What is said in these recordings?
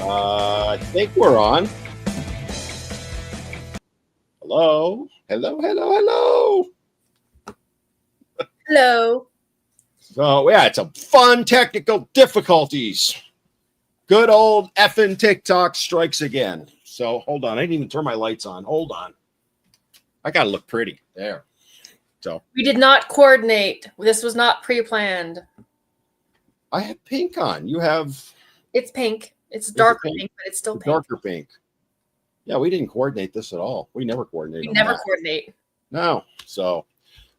I think we're on. Hello. Hello. Hello. So, yeah, it's a fun technical difficulties. Good old effing TikTok strikes again. So, hold on. I didn't even turn my lights on. Hold on. I got to look pretty. There. So, We did not coordinate. This was not pre-planned. I have pink on. You have. It's pink. It's darker pink? pink, but it's still pink. Darker pink. Yeah, we didn't coordinate this at all. We never coordinate. We never coordinate. No. So,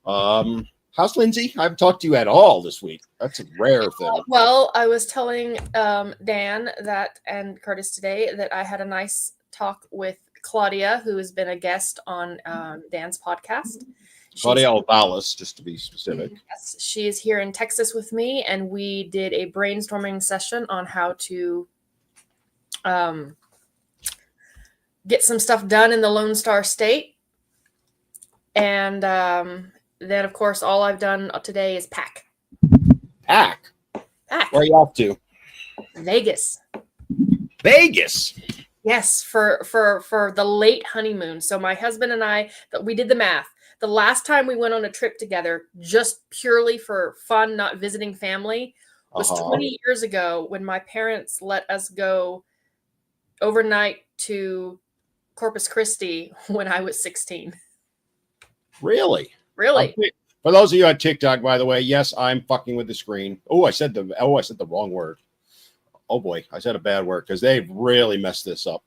how's Lindsay? I haven't talked to you at all this week. That's a rare thing. Well, I was telling Dan that and Curtis today that I had a nice talk with Claudia, who has been a guest on Dan's podcast. Claudia Alvalis, just to be specific. Yes, she is here in Texas with me, and we did a brainstorming session on how to get some stuff done in the Lone Star State. And then, of course, all I've done today is pack. Pack? Where are you off to? Vegas. Vegas? Yes, for the late honeymoon. So my husband and I, we did the math. The last time we went on a trip together, just purely for fun, not visiting family, was 20 years ago when my parents let us go overnight to Corpus Christi when I was 16. Really? Really? For those of you on TikTok, by the way, yes, I'm fucking with the screen. I said the wrong word. Oh boy, I said a bad word because they've really messed this up.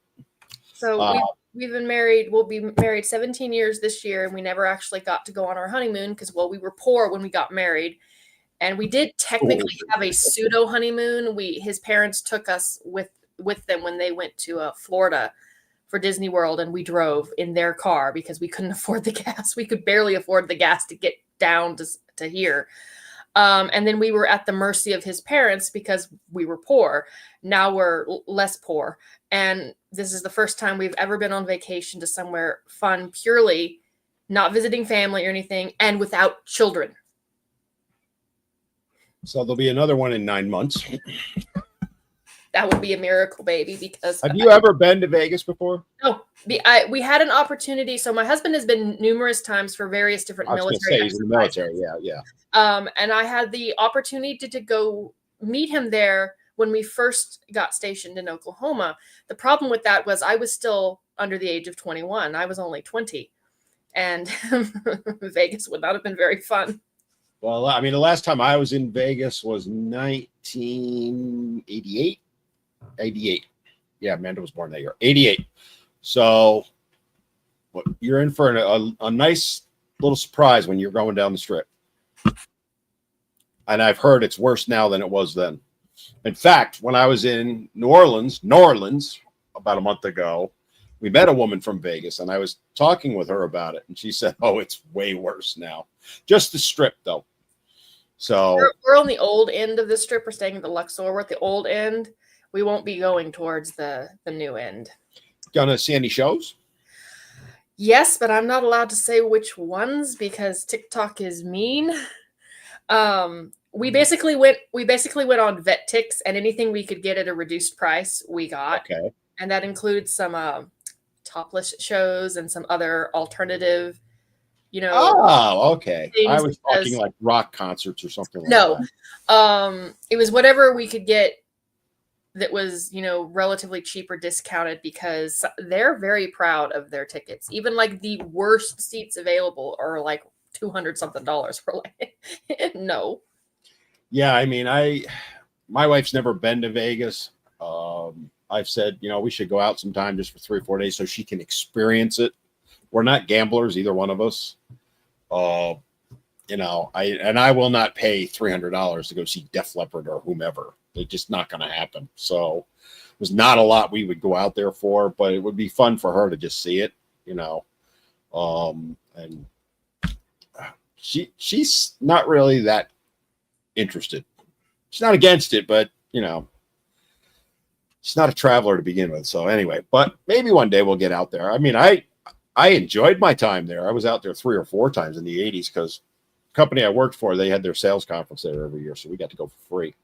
So we've been married. We'll be married 17 years this year, and we never actually got to go on our honeymoon because, well, we were poor when we got married, and we did technically have a pseudo honeymoon. His parents took us with them when they went to Florida for Disney World, and we drove in their car because we couldn't afford the gas. We could barely afford the gas to get down to here. And then we were at the mercy of his parents because we were poor. Now we're less poor. And this is the first time we've ever been on vacation to somewhere fun, purely not visiting family or anything, and without children. So there'll be another one in 9 months. That would be a miracle, baby. Because have you ever been to Vegas before? No, we had an opportunity. So my husband has been numerous times for various different military. He's in the military, yeah. And I had the opportunity to go meet him there when we first got stationed in Oklahoma. The problem with that was I was still under the age of 21. I was only 20, and Vegas would not have been very fun. Well, I mean, the last time I was in Vegas was 1988. 88. Yeah, Amanda was born that year. 88. So you're in for a nice little surprise when you're going down the strip. And I've heard it's worse now than it was then. In fact, when I was in New Orleans, about a month ago, we met a woman from Vegas, and I was talking with her about it. And she said, oh, it's way worse now. Just the strip, though. So we're on the old end of the strip. We're staying at the Luxor. We're at the old end. We won't be going towards the new end. Gonna see any shows? Yes, but I'm not allowed to say which ones because TikTok is mean. We basically went on VetTix, and anything we could get at a reduced price, we got. Okay. And that includes some topless shows and some other alternative, Oh, okay. I was talking like rock concerts or something like that. No. It was whatever we could get that was, relatively cheap or discounted because they're very proud of their tickets. Even like the worst seats available are like $200 something. We're like, no. Yeah, I mean, my wife's never been to Vegas. I've said, we should go out sometime just for 3 or 4 days so she can experience it. We're not gamblers, either one of us. I will not pay $300 to go see Def Leppard or whomever. It's just not going to happen. So there's not a lot we would go out there for, but it would be fun for her to just see it, and she's not really that interested. She's not against it, but she's not a traveler to begin with. So anyway, but maybe one day we'll get out there. I mean, I enjoyed my time there. I was out there 3 or 4 times in the 80s because the company I worked for, they had their sales conference there every year. So we got to go for free.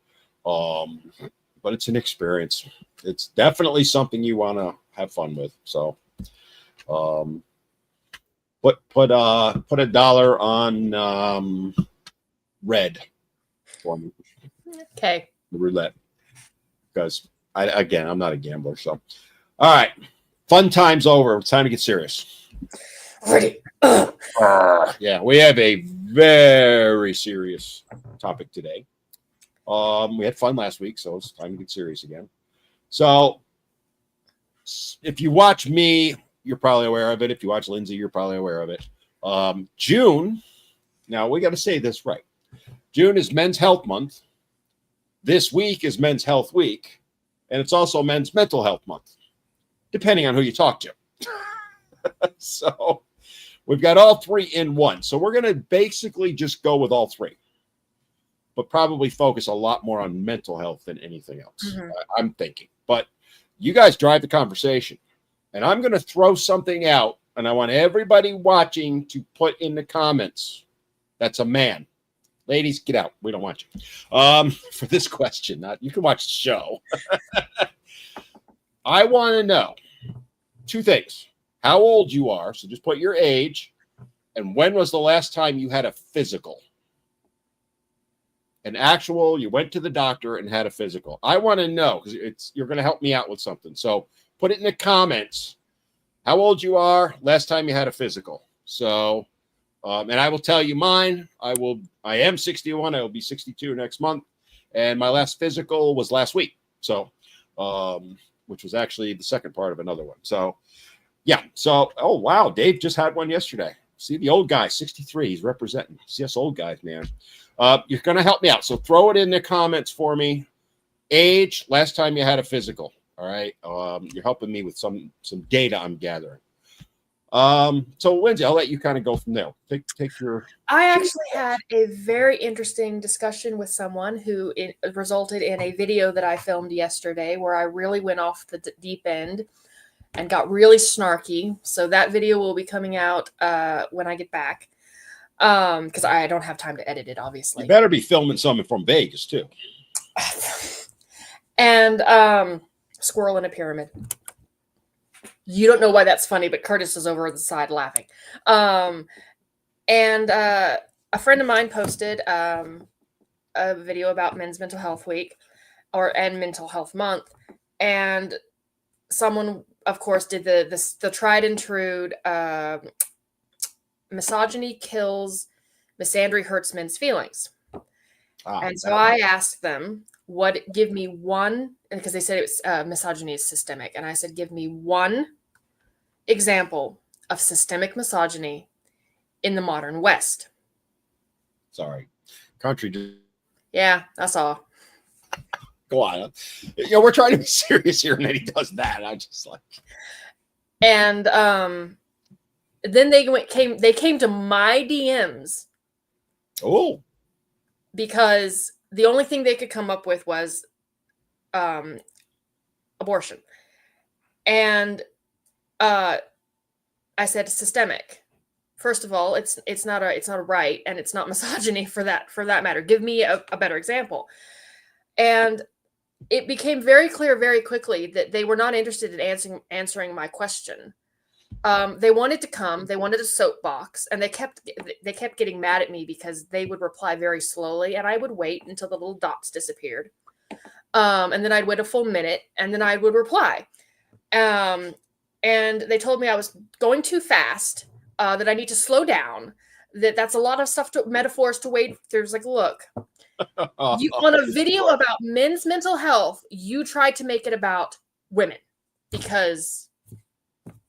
but it's an experience. It's definitely something you want to have fun with. So, put $1 on red for me. Okay. The roulette, because I'm not a gambler. So, all right, fun time's over. It's time to get serious. Ready. Yeah, we have a very serious topic today. We had fun last week, so it's time to get serious again. So, if you watch me, you're probably aware of it. If you watch Lindsay, you're probably aware of it. June, now we got to say this right. June is Men's Health Month. This week is Men's Health Week, and it's also Men's Mental Health Month, depending on who you talk to. So, we've got all three in one. So, we're going to basically just go with all three, but probably focus a lot more on mental health than anything else. Mm-hmm. I'm thinking. But you guys drive the conversation. And I'm going to throw something out, and I want everybody watching to put in the comments. That's a man. Ladies, get out. We don't want you. For this question, you can watch the show. I want to know two things. How old you are, so just put your age, and when was the last time you had a physical? An actual, you went to the doctor and had a physical. I want to know, because you're going to help me out with something. So put it in the comments. How old you are, last time you had a physical. So, and I will tell you mine. I am 61. I will be 62 next month. And my last physical was last week. So, which was actually the second part of another one. So, yeah. So, oh, wow. Dave just had one yesterday. See the old guy, 63. He's representing. See us old guys, man. You're going to help me out. So throw it in the comments for me. Age, last time you had a physical. All right. You're helping me with some data I'm gathering. So Lindsay, I'll let you kind of go from there. Take your. I actually had a very interesting discussion with someone who resulted in a video that I filmed yesterday where I really went off the deep end and got really snarky. So that video will be coming out when I get back. Because I don't have time to edit it, obviously. You better be filming something from Vegas too. And Squirrel in a pyramid. You don't know why that's funny, but Curtis is over on the side laughing. And a friend of mine posted a video about Men's Mental Health Week and Mental Health Month, and someone, of course, did the tried and true misogyny kills, misandry hurts men's feelings. And so I asked them, give me one, and because they said it was misogyny is systemic. And I said, give me one example of systemic misogyny in the modern West. Sorry. Country. Yeah, that's all. Go on. We're trying to be serious here, and then he does that. I just like. And then they came to my DMs. Oh. Because the only thing they could come up with was abortion. And I said systemic. First of all, it's not a right, and it's not misogyny for that matter. Give me a better example. And it became very clear very quickly that they were not interested in answering my question. They wanted a soapbox, and they kept getting mad at me because they would reply very slowly, and I would wait until the little dots disappeared. And then I'd wait a full minute, and then I would reply. And they told me I was going too fast, that I need to slow down, that's a lot of stuff metaphors to wade. There's like, look, you on a video about men's mental health, you tried to make it about women because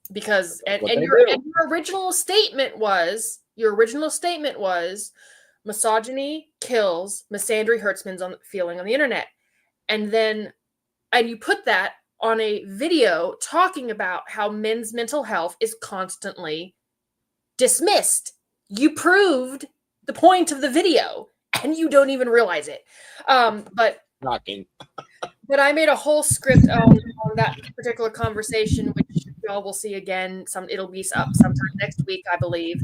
your original statement was misogyny kills, misandry hurts men's feeling on the internet. And you put that on a video talking about how men's mental health is constantly dismissed. You proved the point of the video and you don't even realize it. But shocking. But I made a whole script on that particular conversation, which y'all will see again. It'll be up sometime next week, I believe.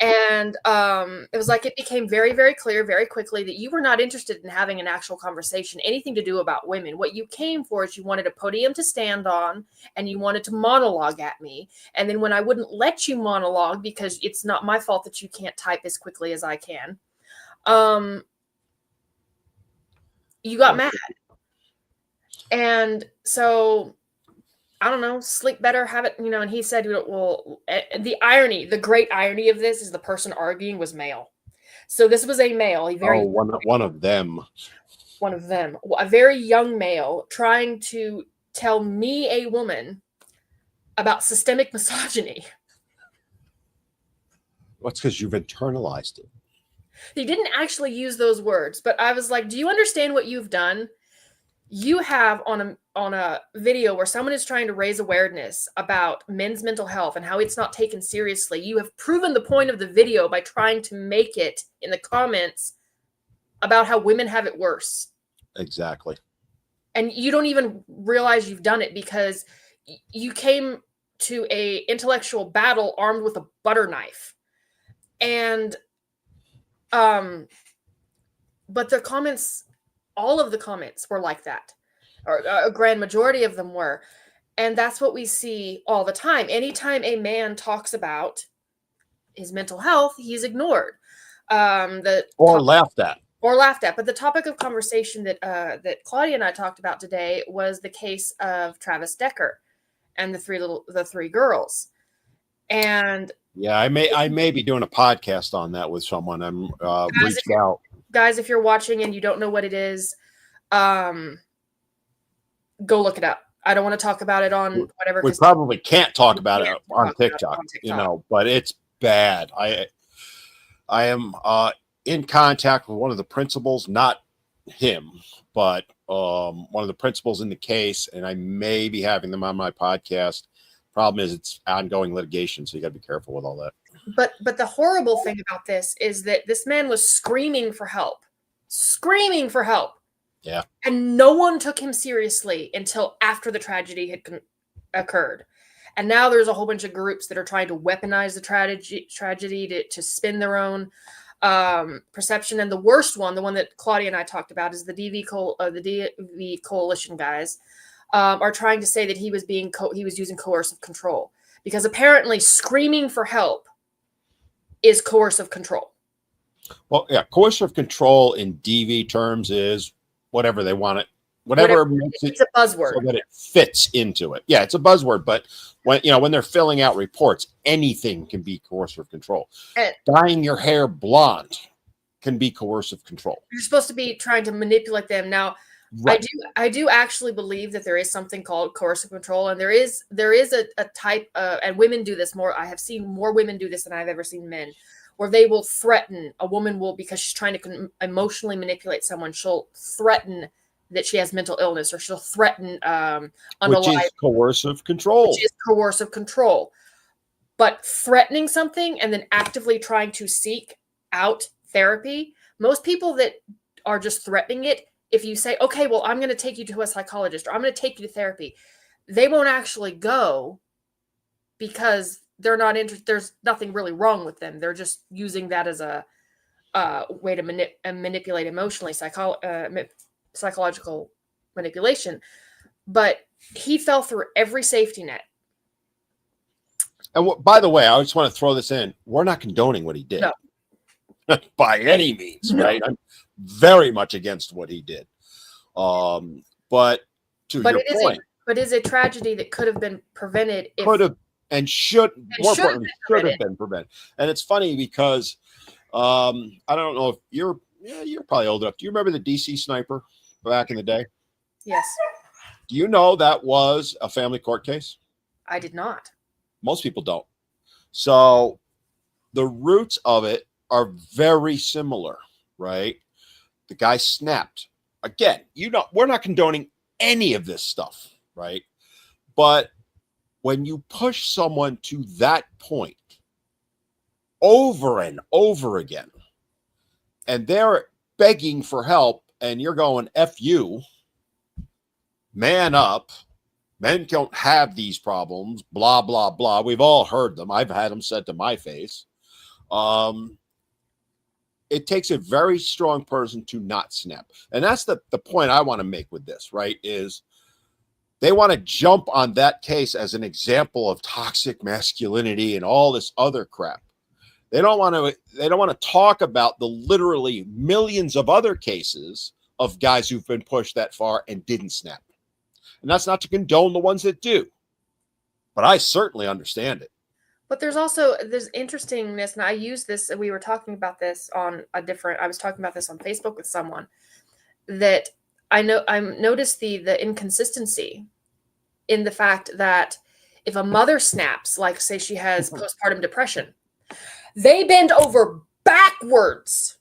And it was like it became very, very clear very quickly that you were not interested in having an actual conversation, anything to do about women. What you came for is you wanted a podium to stand on and you wanted to monologue at me. And then when I wouldn't let you monologue because it's not my fault that you can't type as quickly as I can, you got mad. And so I don't know, sleep better, have it, and he said, well, the great irony of this is the person arguing was male. So this was a male, one of them, a very young male trying to tell me, a woman, about systemic misogyny. Well, it's because you've internalized it. He didn't actually use those words, but I was like, do you understand what you've done? You have on a video where someone is trying to raise awareness about men's mental health and how it's not taken seriously. You have proven the point of the video by trying to make it in the comments about how women have it worse. Exactly. And you don't even realize you've done it because you came to a intellectual battle armed with a butter knife. And but the comments, all of the comments were like that, or a grand majority of them were. And that's what we see all the time. Anytime a man talks about his mental health, he's ignored. Laughed at. But the topic of conversation that Claudia and I talked about today was the case of Travis Decker and the three girls. And yeah, I may be doing a podcast on that with someone. I'm reached out. Guys, if you're watching and you don't know what it is, go look it up. I don't want to talk about it on whatever. We probably can't talk about it on TikTok, but it's bad. I am in contact with one of the principals, not him, but one of the principals in the case, and I may be having them on my podcast. Problem is, it's ongoing litigation, so you got to be careful with all that. But the horrible thing about this is that this man was screaming for help. Yeah. And no one took him seriously until after the tragedy had occurred. And now there's a whole bunch of groups that are trying to weaponize the tragedy to spin their own perception. And the worst one, the one that Claudia and I talked about, is the DV Coalition guys are trying to say that he was using coercive control, because apparently screaming for help is coercive control. Well, yeah, coercive control in DV terms is whatever they want it, whatever makes it, it's a buzzword so that it fits into it. Yeah, it's a buzzword, but when they're filling out reports, anything can be coercive control. Dyeing your hair blonde can be coercive control. You're supposed to be trying to manipulate them. Now, right. I do actually believe that there is something called coercive control, and there is a type of, and women do this more. I have seen more women do this than I've ever seen men, where they will threaten. A woman will, because she's trying to emotionally manipulate someone, she'll threaten that she has mental illness, or she'll threaten which is coercive control. But threatening something and then actively trying to seek out therapy, most people that are just threatening it, if you say, okay, well, I'm going to take you to a psychologist, or I'm going to take you to therapy, they won't actually go because they're not interested. There's nothing really wrong with them. They're just using that as a way to manipulate emotionally, psychological manipulation. But he fell through every safety net. And by the way, I just want to throw this in. We're not condoning what he did. No. By any means, right? I'm very much against what he did. But your point. But it's a tragedy that could have been prevented. Should have been prevented. And it's funny because I don't know if you're probably old enough. Do you remember the DC sniper back in the day? Yes. Do you know that was a family court case? I did not. Most people don't. So the roots of it are very similar, right? The guy snapped. Again, we're not condoning any of this stuff, right? But when you push someone to that point over and over again, and they're begging for help, and you're going, F you, man up, men don't have these problems, blah, blah, blah. We've all heard them. I've had them said to my face. It takes a very strong person to not snap. And that's the point I want to make with this, right? Is they want to jump on that case as an example of toxic masculinity and all this other crap. They don't want to talk about the literally millions of other cases of guys who've been pushed that far and didn't snap. And that's not to condone the ones that do. But I certainly understand it. But there's interestingness, and I use this, we were talking about this on I was talking about this on Facebook with someone, that I noticed the inconsistency in the fact that if a mother snaps, like say she has postpartum depression, they bend over backwards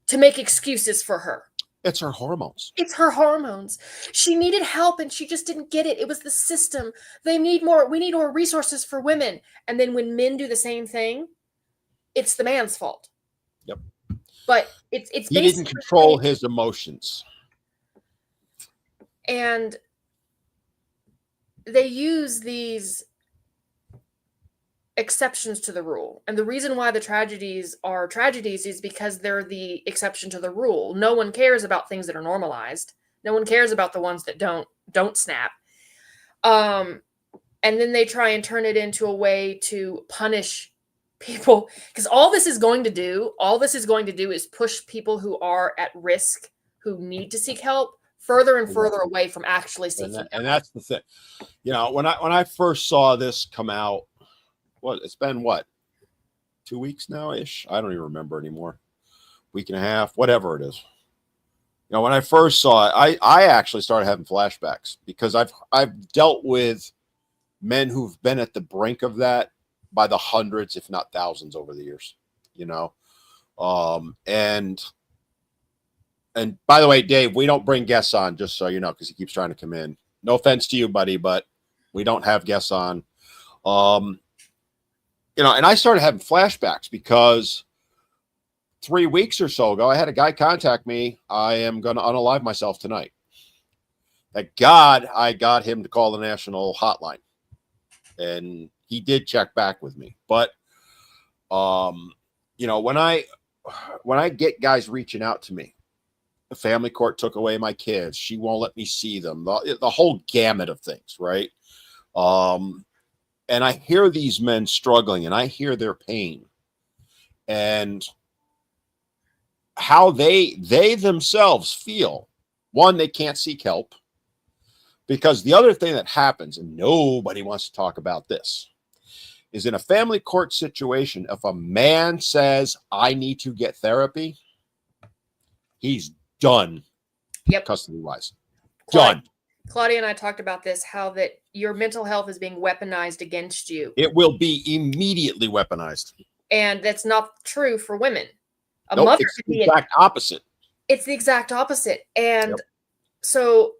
to make excuses for her. It's her hormones. It's her hormones. She needed help and she just didn't get it. It was the system. We need more resources for women. And then when men do the same thing, it's the man's fault. Yep. But it's he didn't control his emotions. And they use these exceptions to the rule. And the reason why the tragedies are tragedies is because they're the exception to the rule. No one cares about things that are normalized. No one cares about the ones that don't snap. And then they try and turn it into a way to punish people, because all this is going to do is push people who are at risk, who need to seek help, further and further away from actually seeking help. And that's the thing. You know, when I first saw this come out, it's been 2 weeks now ish. I don't even remember anymore. Week and a half, whatever it is. You know, when I first saw it, I actually started having flashbacks because I've dealt with men who've been at the brink of that by the hundreds, if not thousands, over the years. You know, and by the way, Dave, we don't bring guests on, just so you know, because he keeps trying to come in. No offense to you, buddy, but we don't have guests on. You know, and I started having flashbacks because 3 weeks or so ago, I had a guy contact me. I am going to unalive myself tonight. Thank God I got him to call the national hotline. And he did check back with me. But, you know, when I get guys reaching out to me, the family court took away my kids. She won't let me see them. The whole gamut of things, right? And I hear these men struggling and I hear their pain and how they themselves feel. One, they can't seek help, because the other thing that happens, and nobody wants to talk about this, is in a family court situation, if a man says, I need to get therapy, he's done. Yep. Custody-wise. Done. Claudia and I talked about this, how that your mental health is being weaponized against you. It will be immediately weaponized. And that's not true for women. Nope, it's the exact opposite. It's the exact opposite. And so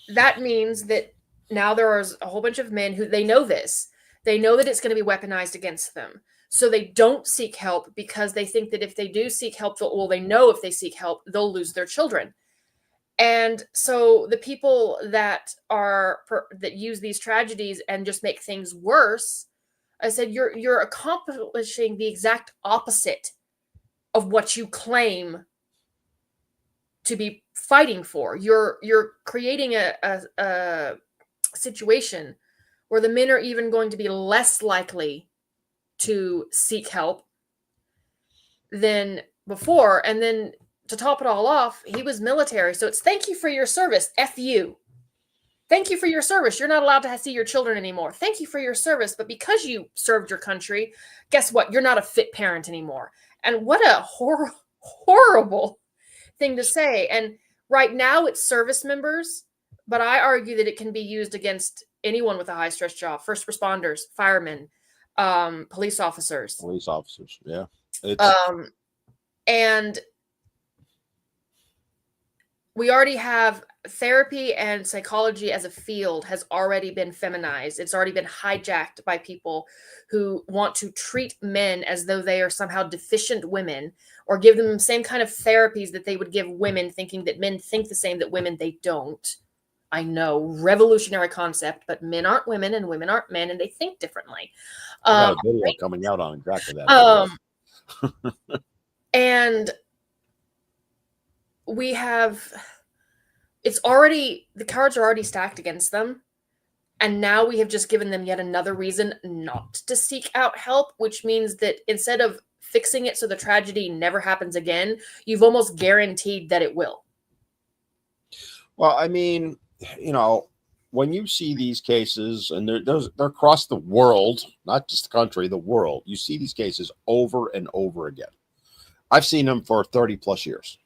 that means that now there is a whole bunch of men who, they know this. They know that it's going to be weaponized against them. So they don't seek help because they think that if they do seek help, they know if they seek help, they'll lose their children. And so the people that use these tragedies and just make things worse, I said, you're accomplishing the exact opposite of what you claim to be fighting for. You're creating a situation where the men are even going to be less likely to seek help than before. And then to top it all off, he was military. So it's thank you for your service. F you. Thank you for your service. You're not allowed to see your children anymore. Thank you for your service. But because you served your country, guess what? You're not a fit parent anymore. And what a horrible thing to say. And right now it's service members, but I argue that it can be used against anyone with a high stress job, first responders, firemen, police officers. Police officers, yeah. And we already have therapy, and psychology as a field has already been feminized. It's already been hijacked by people who want to treat men as though they are somehow deficient women, or give them the same kind of therapies that they would give women, thinking that men think the same that women, they don't. I know, revolutionary concept, but men aren't women and women aren't men, and they think differently. I got a video coming out on exactly that. And we have, the cards are already stacked against them. And now we have just given them yet another reason not to seek out help, which means that instead of fixing it so the tragedy never happens again, you've almost guaranteed that it will. Well, I mean, when you see these cases, and they're across the world, not just the country, the world, you see these cases over and over again. I've seen them for 30 plus years.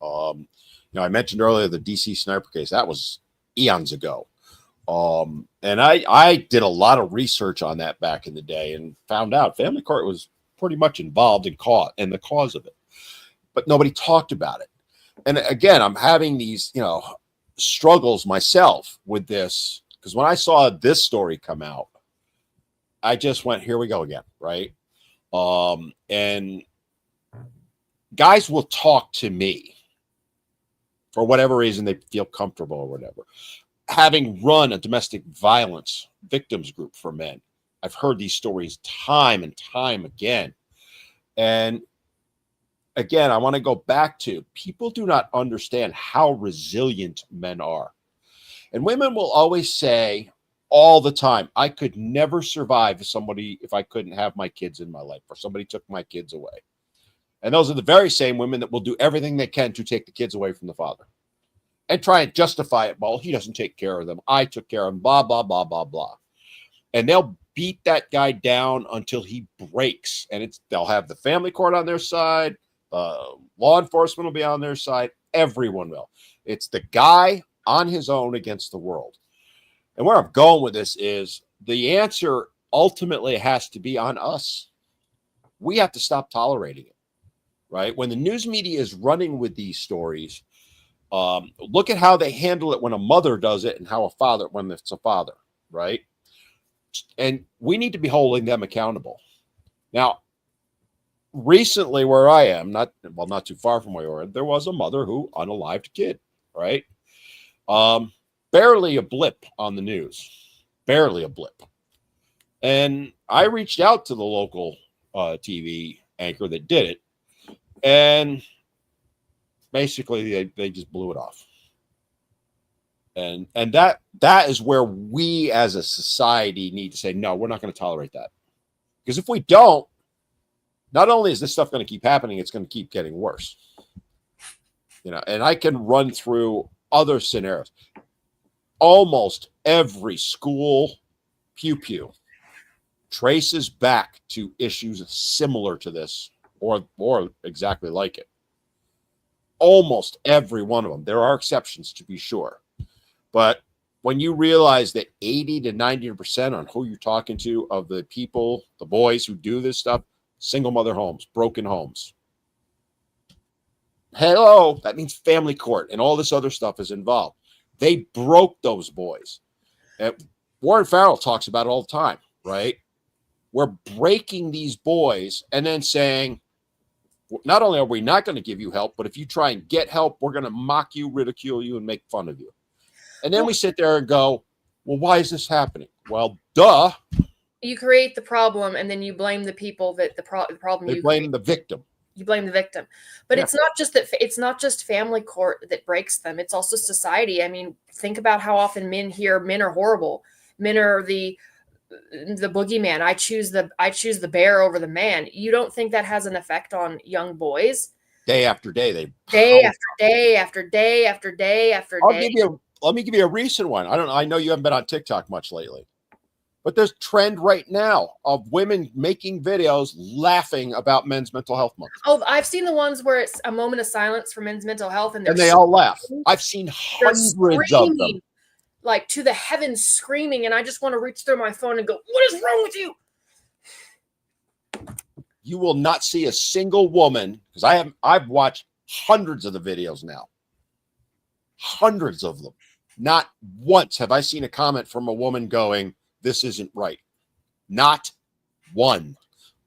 I mentioned earlier the DC sniper case. That was eons ago. And I did a lot of research on that back in the day and found out family court was pretty much involved in the cause of it, but nobody talked about it. And again, I'm having these, struggles myself with this, because when I saw this story come out, I just went, here we go again. Right. And guys will talk to me for whatever reason they feel comfortable or whatever. Having run a domestic violence victims group for men, I've heard these stories time and time again. And again, I want to go back to, people do not understand how resilient men are. And women will always say all the time, I could never survive if I couldn't have my kids in my life, or somebody took my kids away. And those are the very same women that will do everything they can to take the kids away from the father and try and justify it. Well, he doesn't take care of them. I took care of them, blah, blah, blah, blah, blah. And they'll beat that guy down until he breaks. And they'll have the family court on their side. Law enforcement will be on their side. Everyone will. It's the guy on his own against the world. And where I'm going with this is, the answer ultimately has to be on us. We have to stop tolerating it, right? When the news media is running with these stories, look at how they handle it when a mother does it and when it's a father, right? And we need to be holding them accountable. Now, recently where I am, not too far from where you are, there was a mother who unalived a kid, right? Barely a blip on the news, barely a blip. And I reached out to the local TV anchor that did it, and basically they just blew it off. And that is where we as a society need to say, no, we're not going to tolerate that. Because if we don't, not only is this stuff going to keep happening, it's going to keep getting worse. And I can run through other scenarios. Almost every school pew traces back to issues similar to this or exactly like it. Almost every one of them. There are exceptions, to be sure. But when you realize that 80 to 90% on who you're talking to of the people, the boys who do this stuff, single mother homes, broken homes. Hello, that means family court and all this other stuff is involved. They broke those boys. And Warren Farrell talks about it all the time, right? We're breaking these boys and then saying, not only are we not going to give you help, but if you try and get help, we're going to mock you, ridicule you, and make fun of you. And then we sit there and go, well, why is this happening? Well, duh. You create the problem, and then you blame the people that the problem. They blame the victim. You blame the victim, but yeah. It's not just family court that breaks them. It's also society. I mean, think about how often men hear men are horrible. Men are the boogeyman. I choose the bear over the man. You don't think that has an effect on young boys? Day after day, day after day after day after day after day. Let me give you a recent one. I know you haven't been on TikTok much lately, but there's a trend right now of women making videos laughing about Men's Mental Health Month. Oh, I've seen the ones where it's a moment of silence for men's mental health, and they all laugh. I've seen hundreds of them, like to the heavens, screaming, and I just want to reach through my phone and go, "What is wrong with you?" You will not see a single woman, because I've watched hundreds of the videos now. Hundreds of them. Not once have I seen a comment from a woman going, this isn't right. Not one.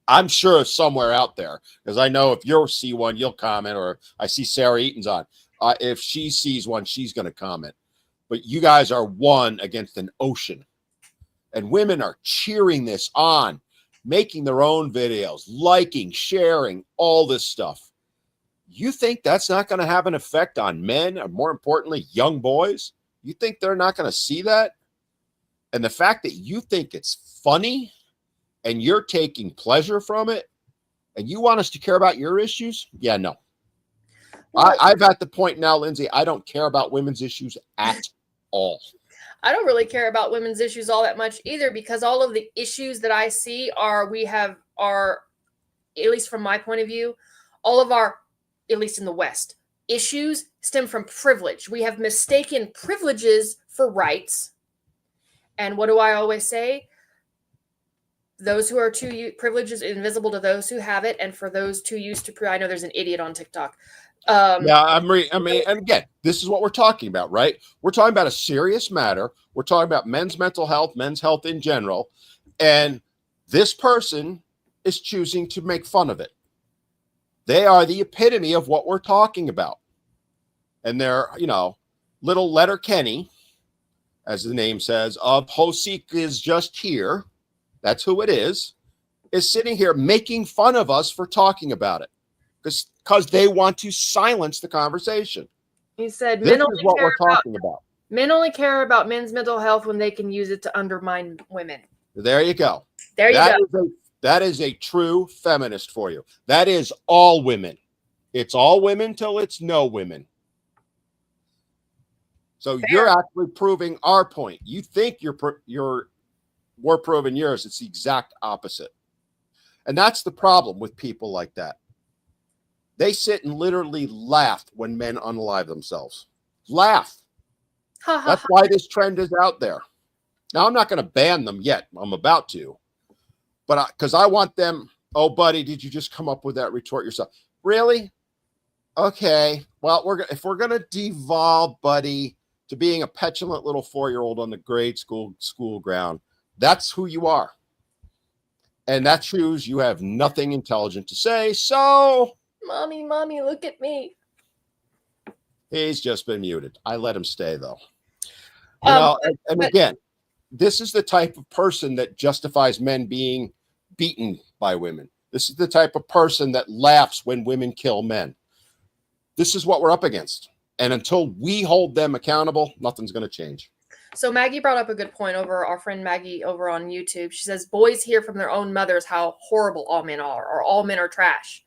I'm sure somewhere out there, because I know if you see one, you'll comment, or I see Sarah Eaton's on. If she sees one, she's going to comment. But you guys are one against an ocean. And women are cheering this on. making their own videos, liking, sharing, all this stuff. You think that's not going to have an effect on men, or more importantly, young boys? You think they're not going to see that? And the fact that you think it's funny and you're taking pleasure from it and you want us to care about your issues? Yeah, no. Well, I'm at the point now, Lindsay, I don't care about women's issues at all. I don't really care about women's issues all that much either, because all of the issues that I see are, at least from my point of view, all of our, at least in the West, issues stem from privilege. We have mistaken privileges for rights. And what do I always say? Those who are too privileged is invisible to those who have it, and for those too used to, I know there's an idiot on TikTok. Yeah, I mean, and again, this is what we're talking about, right? We're talking about a serious matter. We're talking about men's mental health, men's health in general, and this person is choosing to make fun of it. They are the epitome of what we're talking about. And they're, little letter Kenny, as the name says, of Hosik is just here. That's who it is sitting here making fun of us for talking about it because they want to silence the conversation. He said, this is what we're talking about. Men only care about men's mental health when they can use it to undermine women. There you go. There you go. That is a true feminist for you. That is all women. It's all women till it's no women. So Fair. You're actually proving our point. You think we're proving yours. It's the exact opposite. And that's the problem with people like that. They sit and literally laugh when men unalive themselves. Laugh. That's why this trend is out there. Now, I'm not going to ban them yet. I'm about to. But because I want them, oh, buddy, did you just come up with that retort yourself? Really? Okay. Well, if we're going to devolve, buddy, to being a petulant little 4-year-old on the grade school ground, that's who you are. And that shows you have nothing intelligent to say. So, mommy, look at me. He's just been muted. I let him stay, though. Again, this is the type of person that justifies men being beaten by women. This is the type of person that laughs when women kill men. This is what we're up against. And until we hold them accountable, nothing's going to change. So Maggie brought up a good point over our friend Maggie over on YouTube. She says, boys hear from their own mothers how horrible all men are, or all men are trash.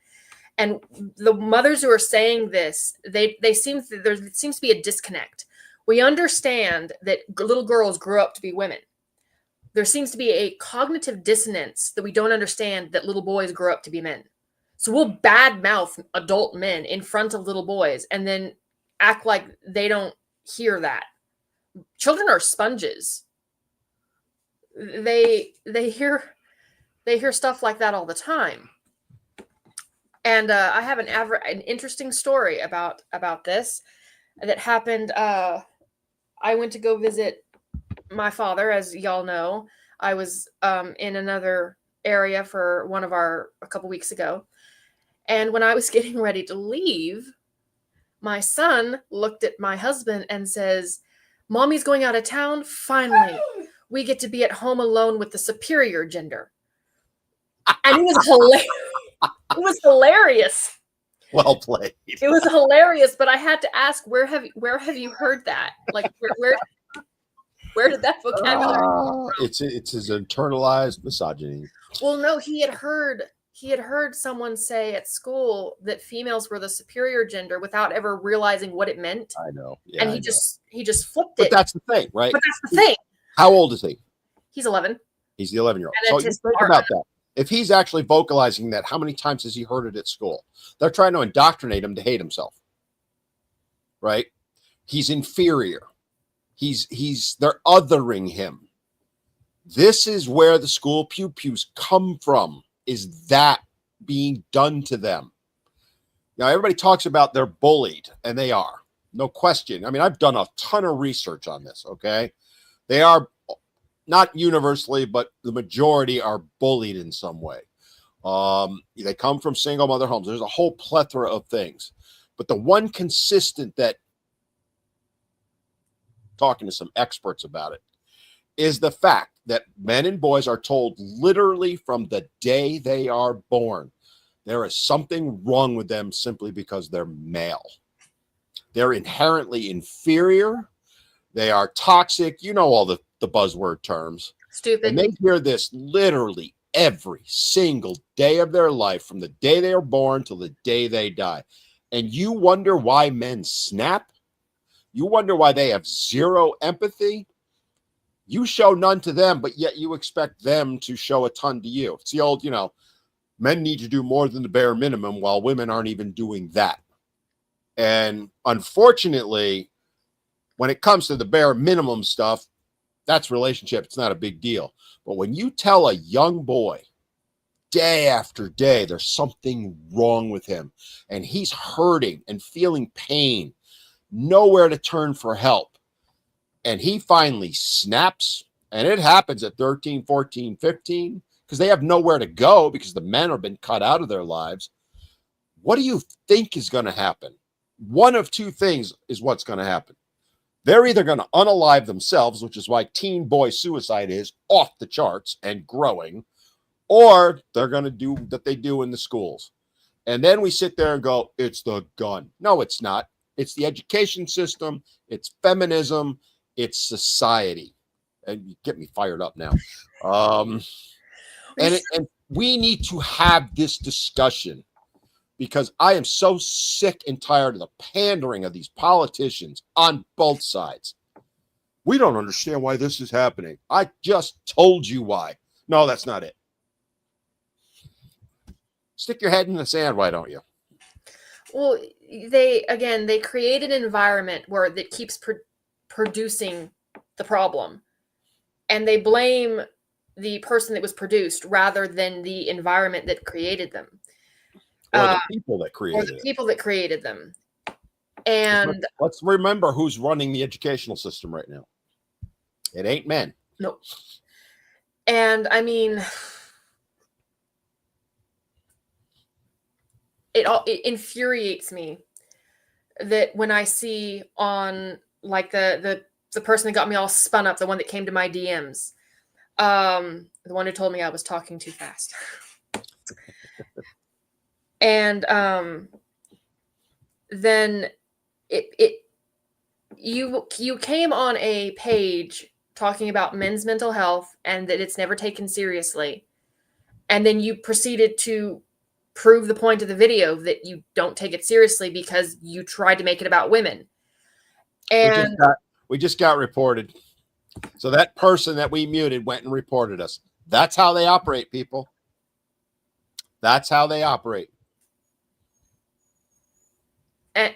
And the mothers who are saying this, there seems to be a disconnect. We understand that little girls grew up to be women. There seems to be a cognitive dissonance that we don't understand that little boys grow up to be men. So we'll badmouth adult men in front of little boys and then act like they don't hear that. Children are sponges. They hear stuff like that all the time. And I have an interesting story about this that happened. I went to go visit my father, as y'all know. I was in another area for a couple weeks ago. And when I was getting ready to leave, my son looked at my husband and says, "Mommy's going out of town. Finally, we get to be at home alone with the superior gender." And it was hilarious. It was hilarious. Well played. It was hilarious, but I had to ask, where have you heard that? Like, where did that vocabulary come from? It's his internalized misogyny. Well, no, he had heard someone say at school that females were the superior gender without ever realizing what it meant. I know. Yeah, and he just flipped it. But that's the thing, right? But that's the thing. How old is he? He's 11. He's the 11-year-old. So you think about that. If he's actually vocalizing that, how many times has he heard it at school? They're trying to indoctrinate him to hate himself. Right? He's inferior. They're othering him. This is where the school pew-pews come from, is that being done to them. Now, everybody talks about they're bullied, and they are. No question. I mean, I've done a ton of research on this, okay? They are not universally, but the majority are bullied in some way. They come from single mother homes. There's a whole plethora of things. But the one consistent that, talking to some experts about it, is the fact that men and boys are told literally from the day they are born, there is something wrong with them simply because they're male. They're inherently inferior. They are toxic. You know all the buzzword terms. Stupid. And they hear this literally every single day of their life, from the day they are born till the day they die. And you wonder why men snap? You wonder why they have zero empathy? You show none to them, but yet you expect them to show a ton to you. It's the old, men need to do more than the bare minimum while women aren't even doing that. And unfortunately, when it comes to the bare minimum stuff, that's relationship. It's not a big deal. But when you tell a young boy day after day, there's something wrong with him and he's hurting and feeling pain, nowhere to turn for help, and he finally snaps, and it happens at 13, 14, 15, because they have nowhere to go because the men have been cut out of their lives. What do you think is going to happen? One of two things is what's going to happen. They're either going to unalive themselves, which is why teen boy suicide is off the charts and growing, or they're going to do what they do in the schools. And then we sit there and go, it's the gun. No, it's not. It's the education system. It's feminism. It's society. And you get me fired up now. And we need to have this discussion, because I am so sick and tired of the pandering of these politicians on both sides. We don't understand why this is happening. I just told you why. No, that's not it. Stick your head in the sand, why don't you? Well, they create an environment where that keeps producing the problem, and they blame the person that was produced rather than the environment that created them. Or the people that created them. And let's remember who's running the educational system right now. It ain't men. No. And I mean, it infuriates me that when I see on like the person that got me all spun up, the one that came to my DMs, the one who told me I was talking too fast. And then you came on a page talking about men's mental health and that it's never taken seriously, and then you proceeded to prove the point of the video that you don't take it seriously because you tried to make it about women. And we just got reported. So that person that we muted went and reported us. That's how they operate, people. That's how they operate. And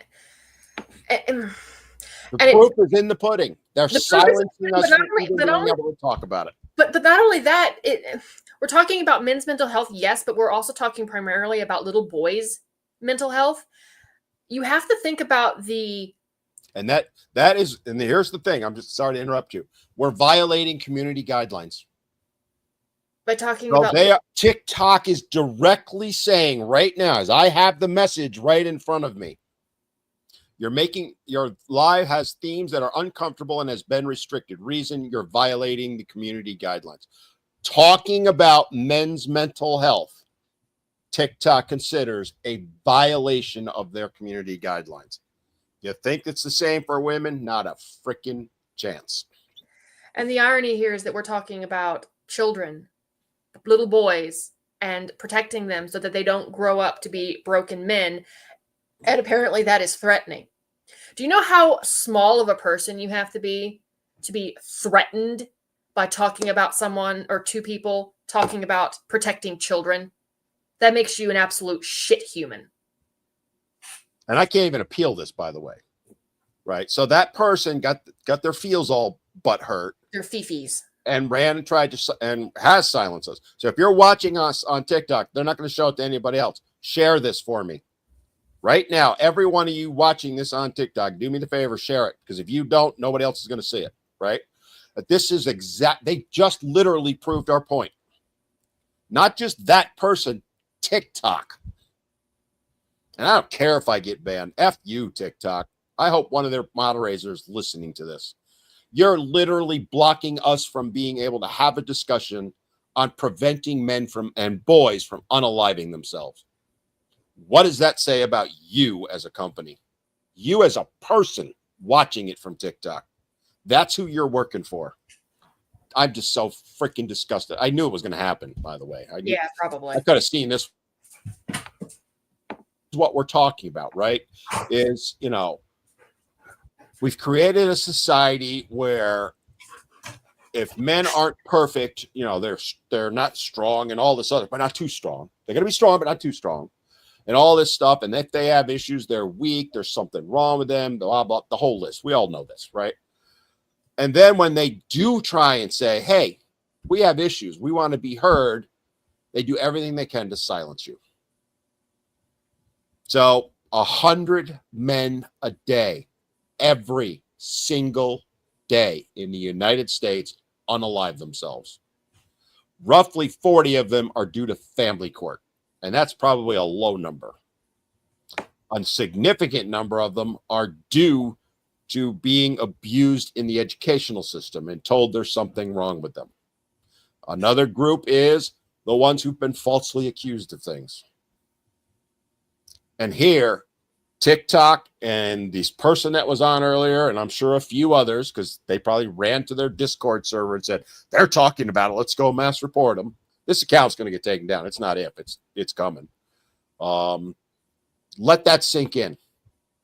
the proof is in the pudding. They're silencing us from being able to talk about it. But not only that, we're talking about men's mental health, yes, but we're also talking primarily about little boys' mental health. You have to think about and that is, and here's the thing. I'm just sorry to interrupt you. We're violating community guidelines by talking about. TikTok is directly saying right now, as I have the message right in front of me, your live has themes that are uncomfortable and has been restricted. Reason, you're violating the community guidelines. Talking about men's mental health, TikTok considers a violation of their community guidelines. You think it's the same for women? Not a freaking chance. And the irony here is that we're talking about children, little boys, and protecting them so that they don't grow up to be broken men. And apparently that is threatening. Do you know how small of a person you have to be threatened by talking about someone or two people talking about protecting children? That makes you an absolute shit human. And I can't even appeal this, by the way. Right? So that person got their feels all butt hurt. Their fifis. And ran and tried to, and has silenced us. So if you're watching us on TikTok, they're not going to show it to anybody else. Share this for me. Right now, every one of you watching this on TikTok, do me the favor, share it. Because if you don't, nobody else is going to see it. Right? But this is they just literally proved our point. Not just that person, TikTok. And I don't care if I get banned. F you, TikTok. I hope one of their moderators is listening to this. You're literally blocking us from being able to have a discussion on preventing men from and boys from unaliving themselves. What does that say about you as a company? You as a person watching it from TikTok. That's who you're working for. I'm just so freaking disgusted. I knew it was going to happen, by the way. Yeah, probably. I could have seen this. What we're talking about, right? Is, we've created a society where if men aren't perfect, they're not strong and all this other, but not too strong. They're going to be strong, but not too strong. And all this stuff. And if they have issues, they're weak. There's something wrong with them. Blah, blah, the whole list. We all know this, right? And then when they do try and say, hey, we have issues, we want to be heard, they do everything they can to silence you. So 100 men a day, every single day in the United States, unalive themselves. Roughly 40 of them are due to family court. And that's probably a low number. A significant number of them are due to being abused in the educational system and told there's something wrong with them. Another group is the ones who've been falsely accused of things. And here, TikTok and this person that was on earlier, and I'm sure a few others, because they probably ran to their Discord server and said, they're talking about it, let's go mass report them. This account's going to get taken down. It's not if, it's coming. Let that sink in.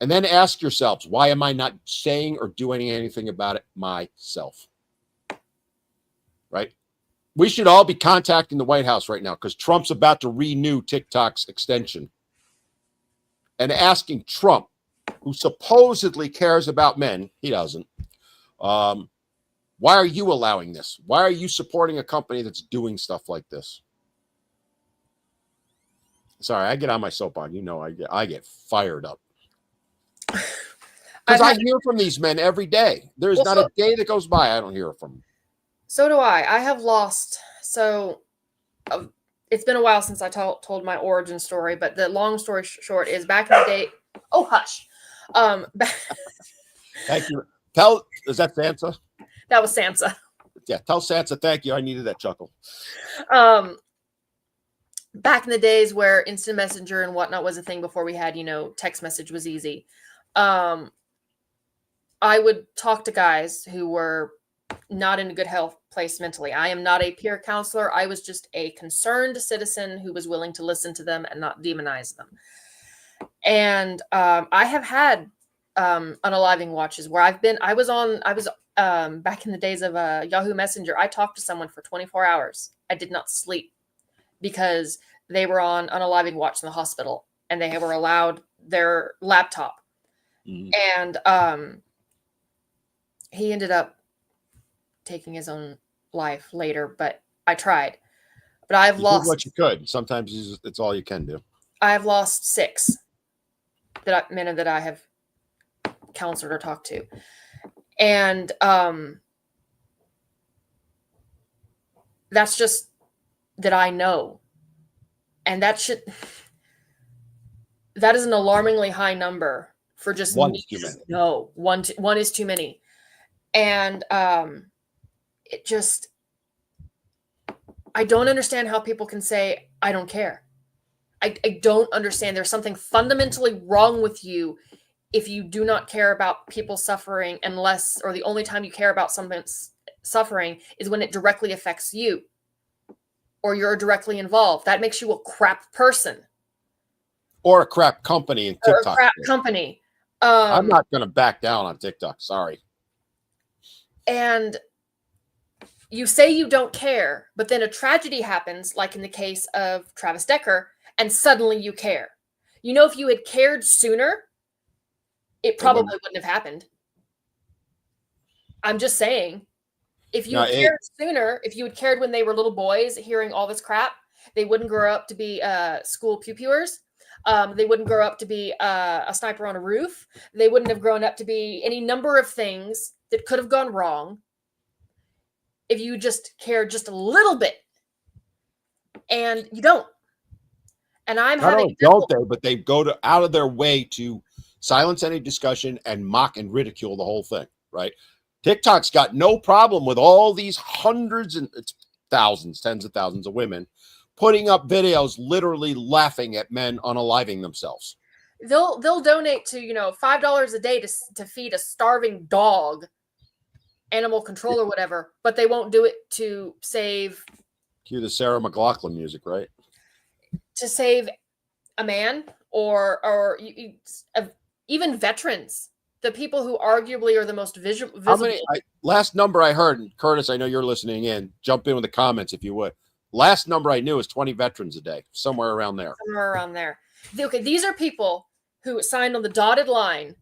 And then ask yourselves, why am I not saying or doing anything about it myself? Right? We should all be contacting the White House right now because Trump's about to renew TikTok's extension. And asking Trump, who supposedly cares about men, he doesn't, why are you allowing this? Why are you supporting a company that's doing stuff like this? Sorry, I get on my soapbox. I get fired up. Because I hear from these men every day. There's not a day that goes by I don't hear from them. So do I. I have lost. So it's been a while since I told my origin story, but the long story short is back in the day. Oh, hush. Thank you. Is that Sansa? That was Sansa. Yeah, tell Sansa thank you. I needed that chuckle. Back in the days where instant messenger and whatnot was a thing before we had, text message was easy. I would talk to guys who were not in a good health place mentally. I am not a peer counselor. I was just a concerned citizen who was willing to listen to them and not demonize them. And I have had unaliving watches where I was back in the days of Yahoo Messenger. I talked to someone for 24 hours. I did not sleep because they were on unaliving watch in the hospital and they were allowed their laptop. Mm-hmm. And he ended up taking his own life later, but I tried. But I've lost what you could. Sometimes it's all you can do. I have lost 6 men that I have counseled or talked to. And that's just that I know. And that is an alarmingly high number for just one is too many. No, one is too many. And it just, I don't understand how people can say, I don't care. I don't understand. There's something fundamentally wrong with you if you do not care about people suffering or the only time you care about someone's suffering is when it directly affects you or you're directly involved. That makes you a crap person. Or a crap company in TikTok. Or a crap company. I'm not going to back down on TikTok. Sorry. And you say you don't care, but then a tragedy happens, like in the case of Travis Decker, and suddenly you care. If you had cared sooner, it probably wouldn't have happened. I'm just saying, if you cared sooner, if you had cared when they were little boys hearing all this crap, they wouldn't grow up to be school pew-pewers. They wouldn't grow up to be a sniper on a roof. They wouldn't have grown up to be any number of things that could have gone wrong if you just cared just a little bit. And you don't. And I'm having don't they? But they go out of their way to silence any discussion and mock and ridicule the whole thing, right? TikTok's got no problem with all these hundreds and it's thousands, tens of thousands of women putting up videos literally laughing at men unaliving themselves. They'll donate to, $5 a day to feed a starving dog animal control or whatever, but they won't do it to save. Cue the Sarah McLachlan music, right? To save a man or even veterans, the people who arguably are the most visible. Last number I heard, and Curtis, I know you're listening in, jump in with the comments if you would. Last number I knew is 20 veterans a day, somewhere around there. Somewhere around there. Okay, these are people who signed on the dotted line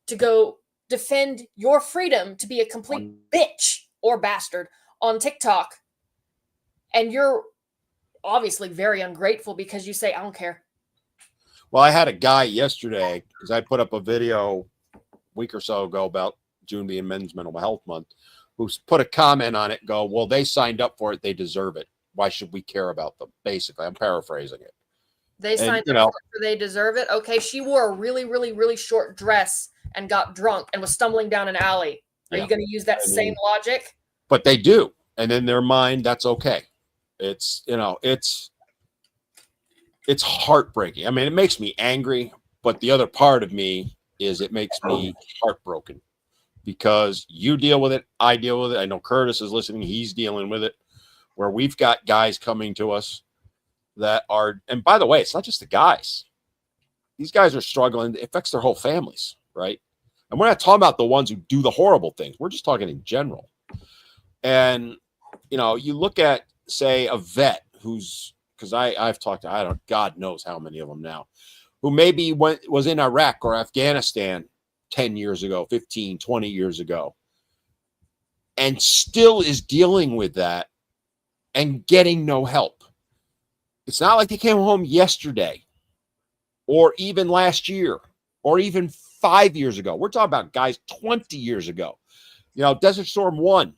to go defend your freedom to be a complete bitch or bastard on TikTok. And you're obviously very ungrateful because you say, I don't care. Well, I had a guy yesterday, because I put up a video a week or so ago about June being Men's Mental Health Month, who's put a comment on it, go, well, they signed up for it. They deserve it. Why should we care about them? Basically, I'm paraphrasing it. They signed up for it, they deserve it. Okay, she wore a really, really, really short dress and got drunk and was stumbling down an alley. Are you going to use that same logic? But they do. And in their mind, that's okay. It's heartbreaking. I mean, it makes me angry, but the other part of me is it makes me heartbroken because you deal with it. I deal with it. I know Curtis is listening. He's dealing with it, where we've got guys coming to us that are, and by the way, it's not just the guys. These guys are struggling. It affects their whole families, right? And we're not talking about the ones who do the horrible things. We're just talking in general. And, you look at, say, a vet who's, because I've talked to, God knows how many of them now, who maybe was in Iraq or Afghanistan 10 years ago, 15, 20 years ago, and still is dealing with that and getting no help. It's not like they came home yesterday or even last year or even 5 years ago. We're talking about guys 20 years ago. Desert Storm 1,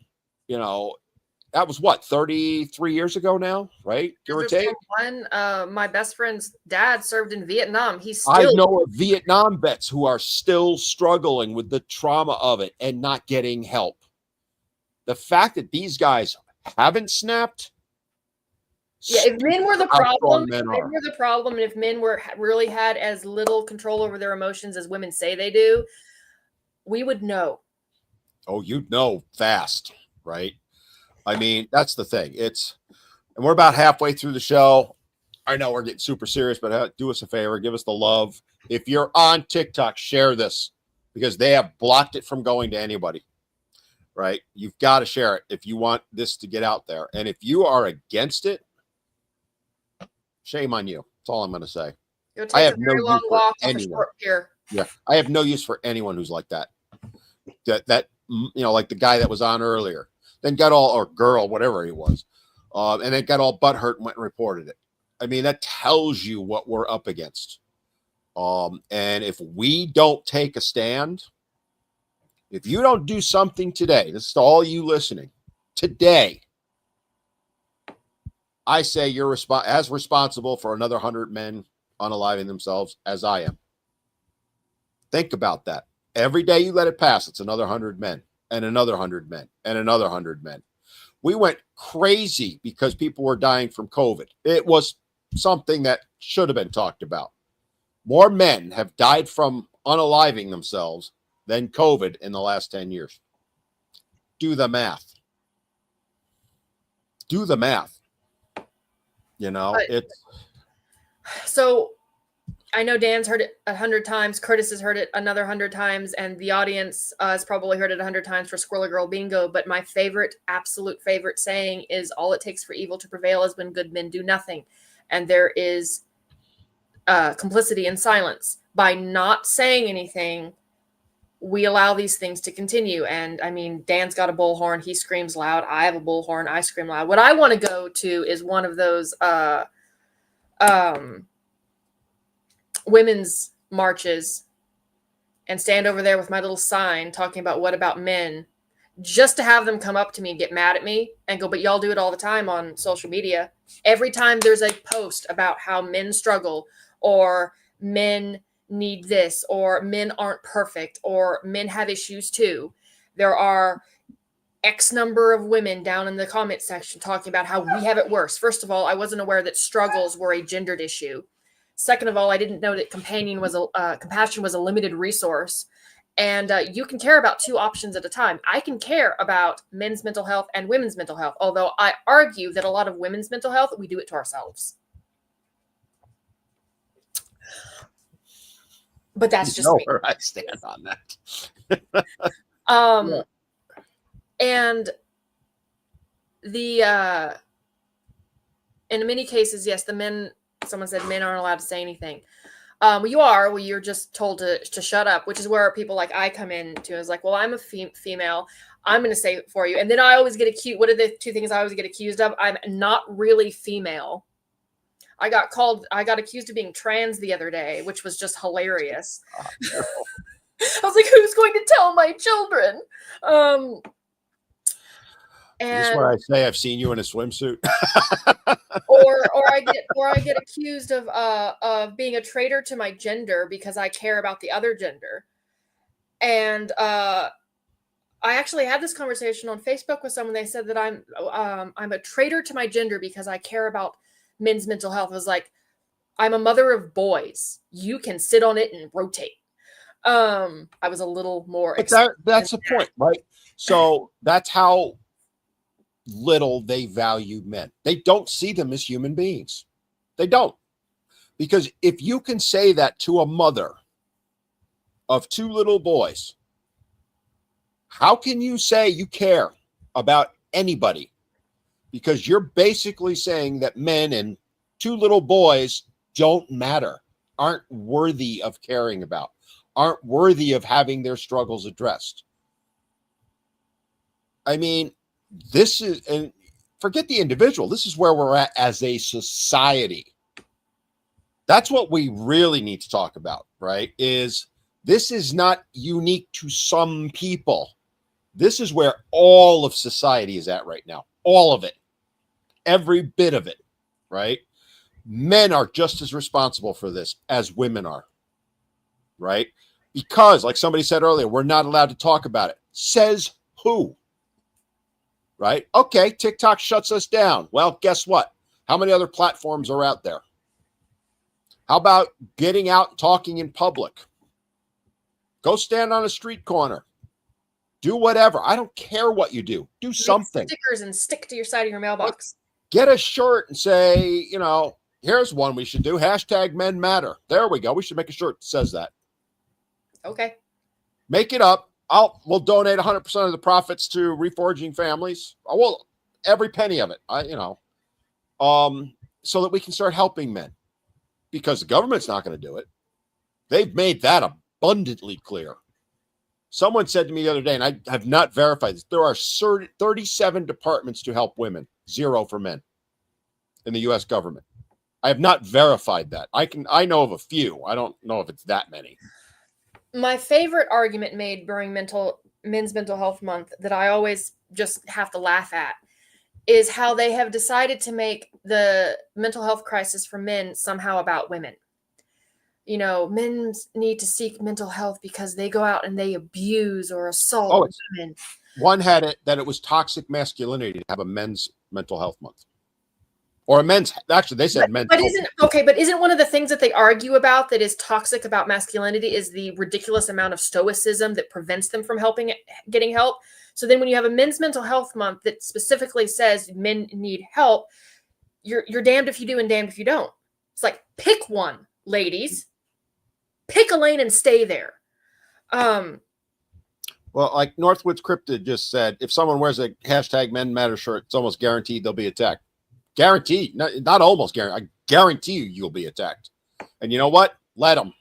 that was what, 33 years ago now, right? Give or take. My best friend's dad served in Vietnam. I know of Vietnam vets who are still struggling with the trauma of it and not getting help. The fact that these guys haven't snapped. Yeah, if men were the problem, and if men really had as little control over their emotions as women say they do, we would know. Oh, you'd know fast, right? I mean, that's the thing. And we're about halfway through the show. I know we're getting super serious, but do us a favor, give us the love. If you're on TikTok, share this because they have blocked it from going to anybody, right? You've got to share it if you want this to get out there. And if you are against it, shame on you. That's all I'm going to say. I have no use for anyone. Yeah, I have no use for anyone who's like that. That like the guy that was on earlier. Then got all, or girl, whatever he was, and then got all butthurt and went and reported it. I mean, that tells you what we're up against. And if we don't take a stand, if you don't do something today, this is to all you listening, today, I say you're as responsible for another 100 men unaliving themselves as I am. Think about that. Every day you let it pass, it's another 100 men. And another 100 men, and another 100 men. We went crazy because people were dying from COVID. It was something that should have been talked about. More men have died from unaliving themselves than COVID in the last 10 years. Do the math. Do the math. So I know Dan's heard it 100 times. Curtis has heard it another 100 times. And the audience has probably heard it 100 times for Squirrel Girl Bingo. But my absolute favorite saying is all it takes for evil to prevail is when good men do nothing. And there is complicity in silence. By not saying anything, we allow these things to continue. And I mean, Dan's got a bullhorn. He screams loud. I have a bullhorn. I scream loud. What I want to go to is one of those women's marches and stand over there with my little sign talking about what about men, just to have them come up to me and get mad at me and go, but y'all do it all the time on social media. Every time there's a post about how men struggle or men need this or men aren't perfect or men have issues too, there are X number of women down in the comment section talking about how we have it worse. First of all, I wasn't aware that struggles were a gendered issue. Second of all, I didn't know that compassion was a limited resource. And you can care about two options at a time. I can care about men's mental health and women's mental health, although I argue that a lot of women's mental health, we do it to ourselves. But that's just me. Where I stand on that. Yeah. And in many cases, yes, someone said men aren't allowed to say anything. You're just told to shut up, which is where people like I come in to. I was like, well, I'm a female. I'm going to say it for you. And then I always get accused. What are the two things I always get accused of? I'm not really female. I got accused of being trans the other day, which was just hilarious. Oh, no. I was like, who's going to tell my children? And this is where I say I've seen you in a swimsuit. or I get accused of being a traitor to my gender because I care about the other gender. And I actually had this conversation on Facebook with someone. They said that I'm a traitor to my gender because I care about men's mental health. I was like, I'm a mother of boys. You can sit on it and rotate. I was a little more. That's the point, right? So that's how little they value men. They don't see them as human beings. They don't. Because if you can say that to a mother of two little boys, how can you say you care about anybody? Because you're basically saying that men and two little boys don't matter, aren't worthy of caring about, aren't worthy of having their struggles addressed. I mean, this is, and forget the individual, this is where we're at as a society. That's what we really need to talk about, right? Is this is not unique to some people. This is where all of society is at right now. All of it. Every bit of it, right? Men are just as responsible for this as women are, right? Because, like somebody said earlier, we're not allowed to talk about it. Says who? Right? Okay, TikTok shuts us down. Well, guess what? How many other platforms are out there? How about getting out and talking in public? Go stand on a street corner. Do whatever. I don't care what you do. Do something. Make stickers and stick to your side of your mailbox. Get a shirt and say, here's one we should do. #Men matter. There we go. We should make a shirt that says that. Okay. Make it up. We'll donate 100% of the profits to reforging families. Well, every penny of it, so that we can start helping men, because the government's not going to do it. They've made that abundantly clear. Someone said to me the other day, and I have not verified this, there are 37 departments to help women, 0 for men in the U.S. government. I have not verified that. I know of a few. I don't know if it's that many. My favorite argument made during Men's Mental Health Month that I always just have to laugh at is how they have decided to make the mental health crisis for men somehow about women. Men need to seek mental health because they go out and they abuse or assault women. One had it that it was toxic masculinity to have a men's mental health month. Or a men's, actually, they said men's. But isn't one of the things that they argue about that is toxic about masculinity is the ridiculous amount of stoicism that prevents them from getting help? So then when you have a men's mental health month that specifically says men need help, you're damned if you do and damned if you don't. It's like, pick one, ladies. Pick a lane and stay there. Well, like Northwoods Cryptid just said, if someone wears a #Men Matter shirt, it's almost guaranteed they'll be attacked. Guaranteed, not almost guaranteed. I guarantee you'll be attacked. And you know what? Let them.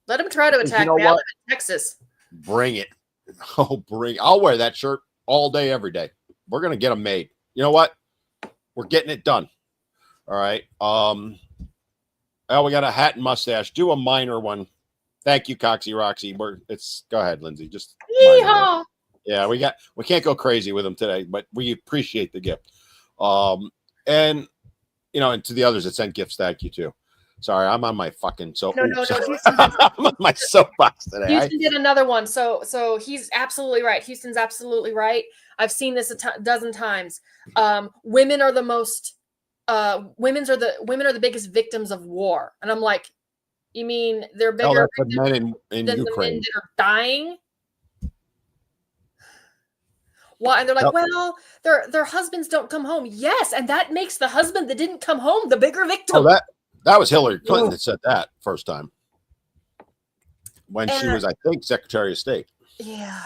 Let them try to attack me. I live in Texas. Bring it. I'll wear that shirt all day, every day. We're going to get them made. You know what? We're getting it done. All right. We got a hat and mustache. Do a minor one. Thank you, Coxie Roxy. Go ahead, Lindsay. Just yeehaw. Yeah, we can't go crazy with them today, but we appreciate the gift. And to the others that sent gifts, thank you too. Sorry, I'm on my fucking No. I'm on my soapbox today. Houston did another one. So he's absolutely right. Houston's absolutely right. I've seen this a dozen times. Women are the most women are the biggest victims of war. And I'm like, you mean they're bigger that's the men in than Ukraine. the men that are dying? Why? And they're like, well, their husbands don't come home. Yes, and that makes the husband that didn't come home the bigger victim. Oh, that was Hillary Clinton that said that first time when she was, I think, Secretary of State. Yeah.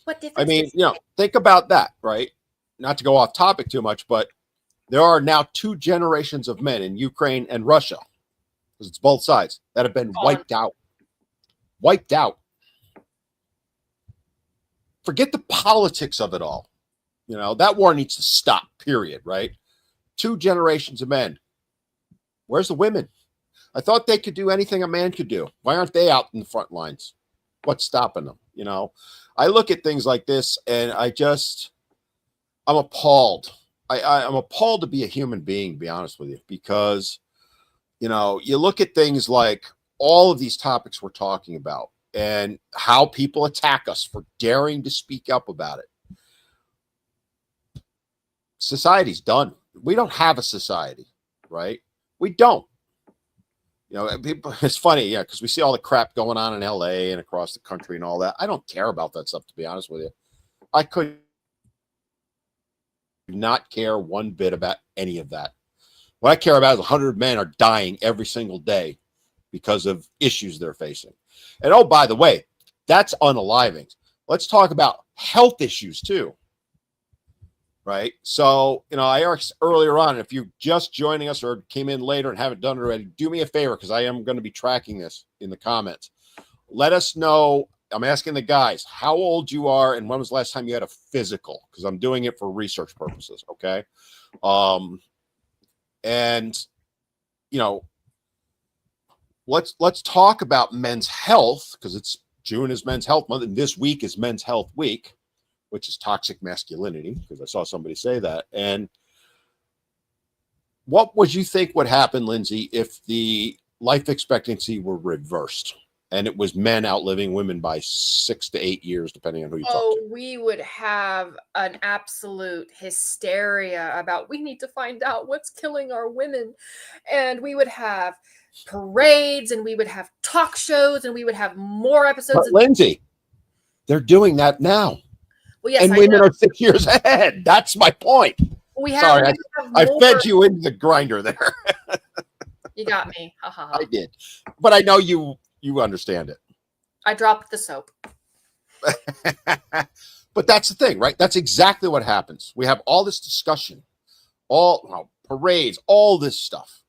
What difference? I mean, think about that, right? Not to go off topic too much, but there are now 2 generations of men in Ukraine and Russia, because it's both sides, that have been wiped out. Wiped out. Forget the politics of it all. That war needs to stop, period, right? 2 generations of men. Where's the women? I thought they could do anything a man could do. Why aren't they out in the front lines? What's stopping them? I look at things like this and I'm appalled. I'm appalled to be a human being, to be honest with you, because, you look at things like all of these topics we're talking about and how people attack us for daring to speak up about it. Society's done. We don't have a society, right? We don't. People, it's funny, because we see all the crap going on in LA and across the country and all that. I don't care about that stuff, to be honest with you. I could not care one bit about any of that. What I care about is 100 men are dying every single day because of issues they're facing. And oh, by the way, that's unaliving. Let's talk about health issues too. Right. So, I asked earlier on, if you're just joining us or came in later and haven't done it already, do me a favor, because I am going to be tracking this in the comments. Let us know. I'm asking the guys how old you are and when was the last time you had a physical, because I'm doing it for research purposes. Okay. And let's talk about men's health, because June is Men's Health Month, and this week is Men's Health Week, which is toxic masculinity, because I saw somebody say that. And what would you think would happen, Lindsay, if the life expectancy were reversed and it was men outliving women by 6 to 8 years, depending on who you talk to? We would have an absolute hysteria about, we need to find out what's killing our women. And we would have parades and we would have talk shows and we would have more episodes. But Lindsay, they're doing that now. Well, yes, and women are 6 years ahead. That's my point. Sorry, I fed you into the grinder there. You got me. I did. But I know you understand it. I dropped the soap. But that's the thing, right? That's exactly what happens. We have all this discussion, parades, all this stuff.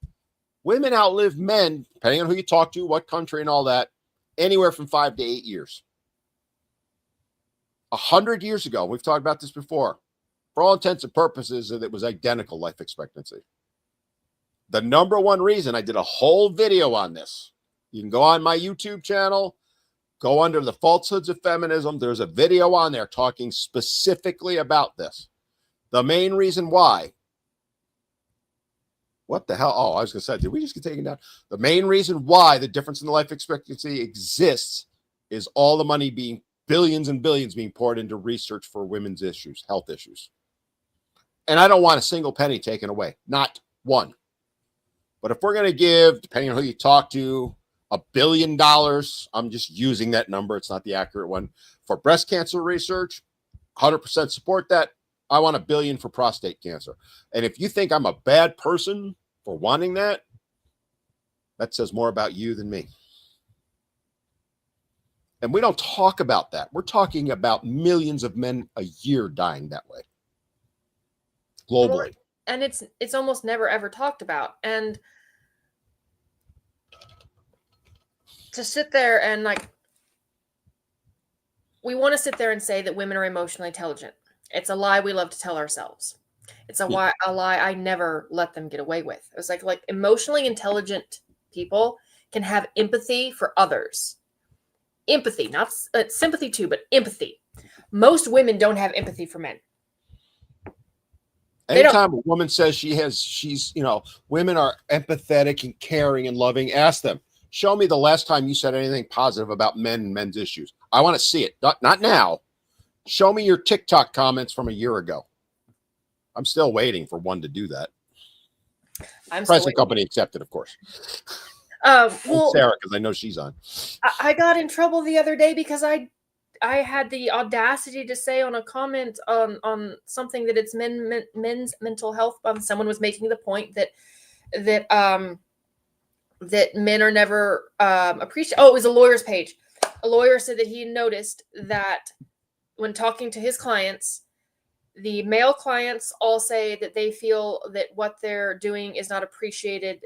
Women outlive men, depending on who you talk to, what country and all that, anywhere from 5 to 8 years. 100 years ago, we've talked about this before, for all intents and purposes, it was identical life expectancy. The number one reason, I did a whole video on this. You can go on my YouTube channel, go under the falsehoods of feminism. There's a video on there talking specifically about this. The main reason why. What the hell? Oh, I was going to say, did we just get taken down? The main reason why the difference in the life expectancy exists is all the money being billions and billions being poured into research for women's issues, health issues. And I don't want a single penny taken away, not one. But if we're going to give, depending on who you talk to, $1 billion, I'm just using that number, it's not the accurate one, for breast cancer research, 100% support that. I want $1 billion for prostate cancer. And if you think I'm a bad person for wanting that, that says more about you than me. And we don't talk about that. We're talking about millions of men a year dying that way, globally. And it's almost never ever talked about. And to sit there and we want to sit there and say that women are emotionally intelligent. It's a lie we love to tell ourselves. It's a lie I never let them get away with. It was like emotionally intelligent people can have empathy for others. Empathy, not sympathy too, but empathy. Most women don't have empathy for men. They don't. Anytime a woman says she's, women are empathetic and caring and loving, ask them, show me the last time you said anything positive about men and men's issues. I want to see it. Not now. Show me your TikTok comments from a year ago. I'm still waiting for one to do that. Present company accepted, of course. Well, Sarah, because I know she's on. I got in trouble the other day because I had the audacity to say on a comment on something that it's men's mental health. Someone was making the point that men are never appreciated. Oh, it was a lawyer's page. A lawyer said that he noticed that when talking to his clients, the male clients all say that they feel that what they're doing is not appreciated.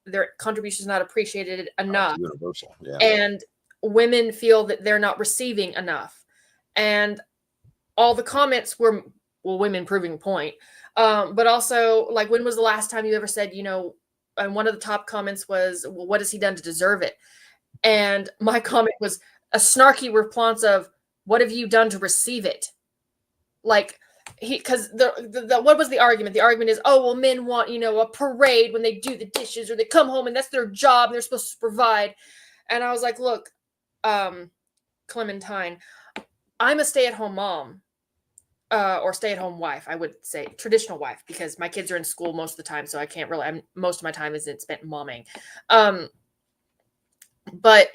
Their contribution is not appreciated enough. Universal, yeah. And women feel that they're not receiving enough. And all the comments were, well, women proving a point. But also, like, when was the last time you ever said, and one of the top comments was, well, what has he done to deserve it? And my comment was a snarky response of, what have you done to receive it? Like, because what was the argument? The argument is, oh, well, men want, a parade when they do the dishes or they come home and that's their job. And they're supposed to provide. And I was like, look, Clementine, I'm a stay-at-home mom or stay-at-home wife. I would say traditional wife because my kids are in school most of the time. So I can't really, most of my time isn't spent momming. But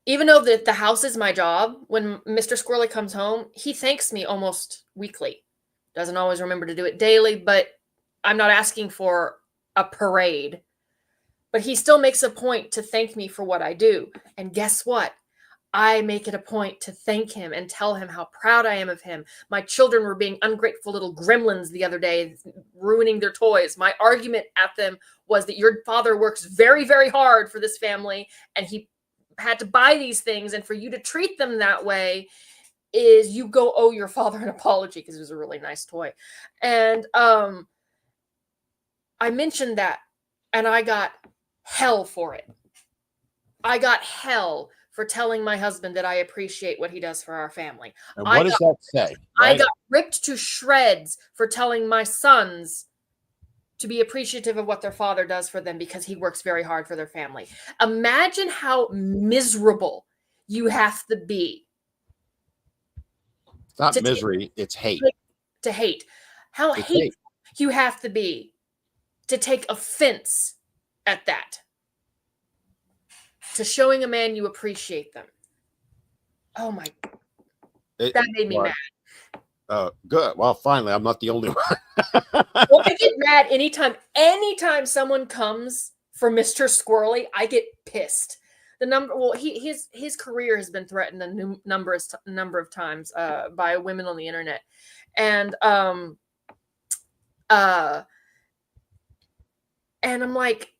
even though the house is my job, when Mr. Squirrel comes home, he thanks me almost weekly. Doesn't always remember to do it daily, but I'm not asking for a parade. But he still makes a point to thank me for what I do. And guess what? I make it a point to thank him and tell him how proud I am of him. My children were being ungrateful little gremlins the other day, ruining their toys. My argument at them was that your father works very, very hard for this family, and he had to buy these things, and for you to treat them that way is you go owe your father an apology because it was a really nice toy. And I mentioned that, and I got hell for it. I got hell for telling my husband that I appreciate what he does for our family. And what does that say? Right? I got ripped to shreds for telling my sons to be appreciative of what their father does for them because he works very hard for their family. Imagine how miserable you have to be. It's not misery, it's hate. To hate. How hateful you have to be to take offense at that. To showing a man you appreciate them. Oh my. That made me mad. Good. Well, finally, I'm not the only one. Well, I get mad anytime someone comes for Mr. Squirrely, I get pissed. His career has been threatened a number of times by women on the internet. And I'm like,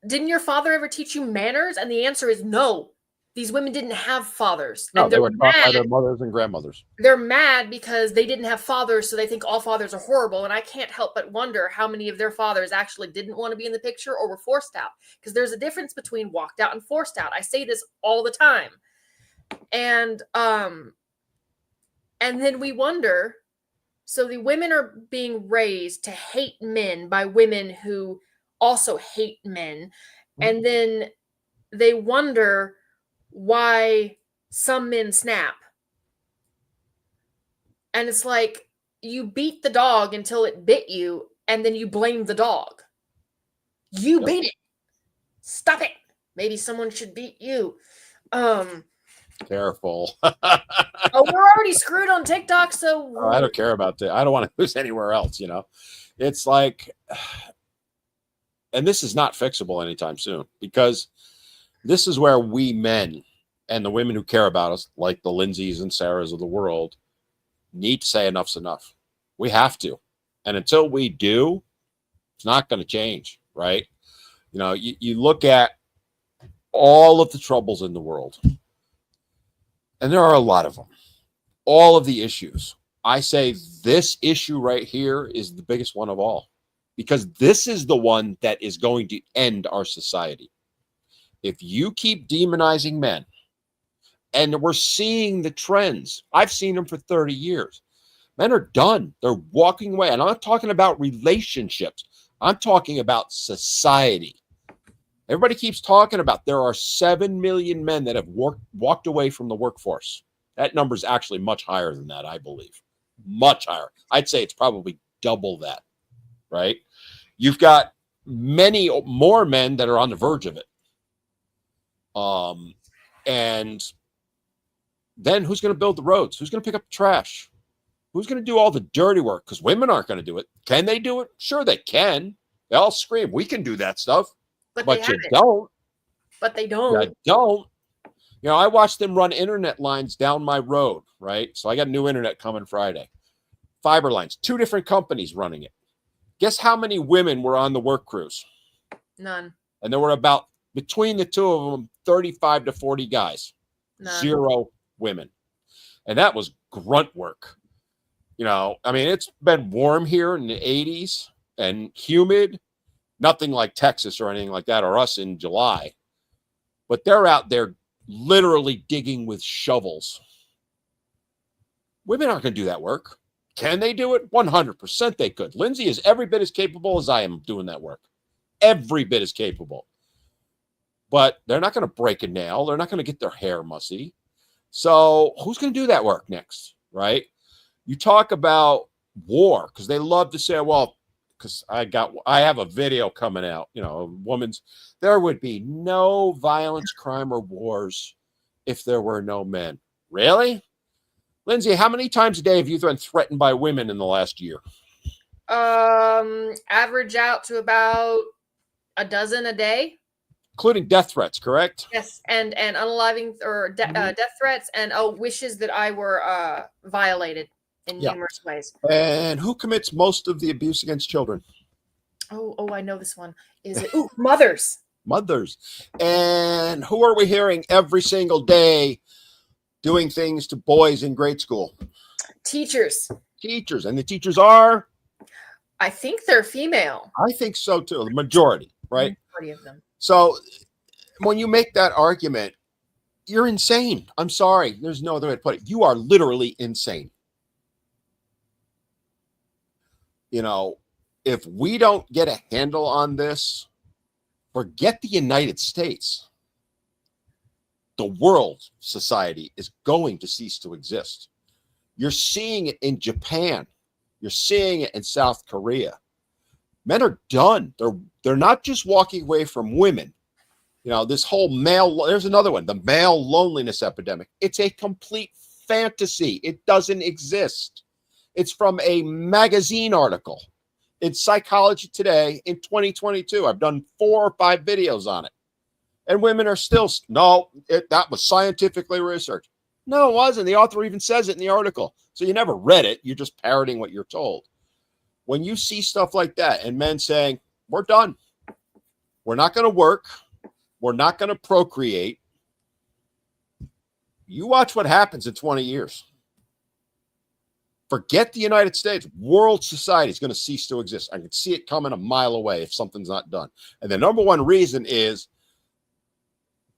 didn't your father ever teach you manners? And the answer is no. These women didn't have fathers. No, they were taught by their mothers and grandmothers. They're mad because they didn't have fathers, so they think all fathers are horrible. And I can't help but wonder how many of their fathers actually didn't want to be in the picture or were forced out. Because there's a difference between walked out and forced out. I say this all the time. And then we wonder, so the women are being raised to hate men by women who also hate men. And then they wonder why some men snap. And it's like, you beat the dog until it bit you, and then you blame the dog. You beat it. Stop it. Maybe someone should beat you. Careful. Oh, we're already screwed on TikTok, so I don't care about that. I don't want to lose anywhere else, It's like, and this is not fixable anytime soon, because this is where we men and the women who care about us, like the Lindsays and Sarahs of the world, need to say enough's enough. We have to. And until we do, it's not going to change, right? You look at all of the troubles in the world, and there are a lot of them, all of the issues. I say this issue right here is the biggest one of all, because this is the one that is going to end our society. If you keep demonizing men, and we're seeing the trends, I've seen them for 30 years, Men are done. They're walking away. And I'm not talking about relationships. I'm talking about society. Everybody keeps talking about there are 7 million men that have walked away from the workforce. That number is actually much higher than that, I believe. Much higher. I'd say it's probably double that, right? You've got many more men that are on the verge of it. And then who's going to build the roads? Who's going to pick up the trash? Who's going to do all the dirty work? Because women aren't going to do it. Can they do it? Sure, they can. They all scream, we can do that stuff. But you don't. But they don't. You don't. You know, I watched them run internet lines down my road, right? So I got new internet coming Friday. Fiber lines, 2 different companies running it. Guess how many women were on the work crews? None. And there were about, between the 2 of them, 35 to 40 guys. None. 0 women. And that was grunt work. You know, I mean, it's been warm here in the 80s and humid. Nothing like Texas or anything like that, or us in July. But they're out there literally digging with shovels. Women aren't going to do that work. Can they do it? 100% they could. Lindsay is every bit as capable as I am doing that work. Every bit as capable. But they're not going to break a nail. They're not going to get their hair mussy. So who's going to do that work next, right? You talk about war, because they love to say, well, because I have a video coming out, you know, a woman's, there would be no violence, crime, or wars if there were no men. Really? Lindsay, how many times a day have you been threatened by women in the last year? Average out to about a dozen a day. Including death threats, correct? Yes, and unaliving or death threats and wishes that I were violated in numerous ways. And who commits most of the abuse against children? Oh, I know this one. Is it? Ooh, mothers. Mothers. And who are we hearing every single day doing things to boys in grade school? Teachers. Teachers. And the teachers are? I think they're female. I think so too. The majority, right? The majority of them. So when you make that argument, you're insane. I'm sorry. There's no other way to put it. You are literally insane. You know, if we don't get a handle on this, forget the United States. The world society is going to cease to exist. You're seeing it in Japan. You're seeing it in South Korea. Men are done. They're not just walking away from women. You know, this whole male, there's another one, the male loneliness epidemic. It's a complete fantasy. It doesn't exist. It's from a magazine article in Psychology Today in 2022. I've done 4 or 5 videos on it. And women are still, that was scientifically researched. No, it wasn't. The author even says it in the article. So you never read it. You're just parroting what you're told. When you see stuff like that and men saying, we're done. We're not going to work. We're not going to procreate. You watch what happens in 20 years. Forget the United States. World society is going to cease to exist. I can see it coming a mile away if something's not done. And the number one reason is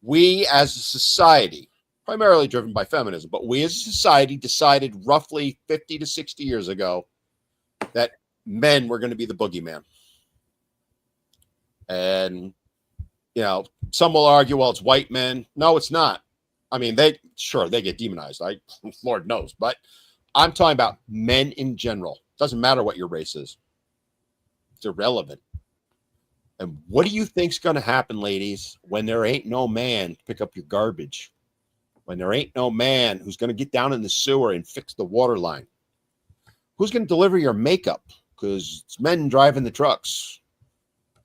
we as a society, primarily driven by feminism, but we as a society decided roughly 50 to 60 years ago that men were going to be the boogeyman. And, you know, some will argue, well, it's white men. No, it's not. I mean, they get demonized. Lord knows, but I'm talking about men in general. Doesn't matter what your race is. It's irrelevant. And what do you think's going to happen, ladies, when there ain't no man to pick up your garbage? When there ain't no man who's going to get down in the sewer and fix the water line? Who's going to deliver your makeup? Because it's men driving the trucks.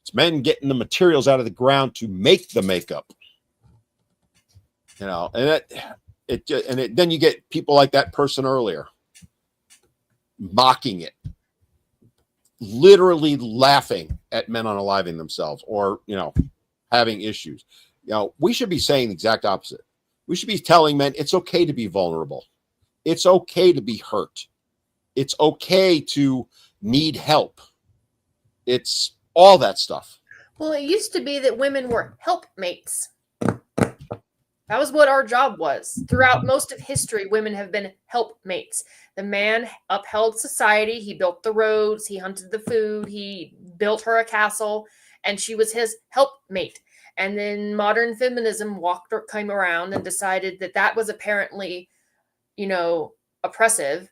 It's men getting the materials out of the ground to make the makeup. You know, and then you get people like that person earlier mocking it, literally laughing at men unaliving themselves or, you know, having issues. You know, we should be saying the exact opposite. We should be telling men it's okay to be vulnerable. It's okay to be hurt. It's okay to need help. It's all that stuff. Well, it used to be that women were helpmates. That was what our job was. Throughout most of history, women have been helpmates. The man upheld society. He built the roads. He hunted the food. He built her a castle, and she was his helpmate. And then modern feminism came around and decided that that was apparently, oppressive.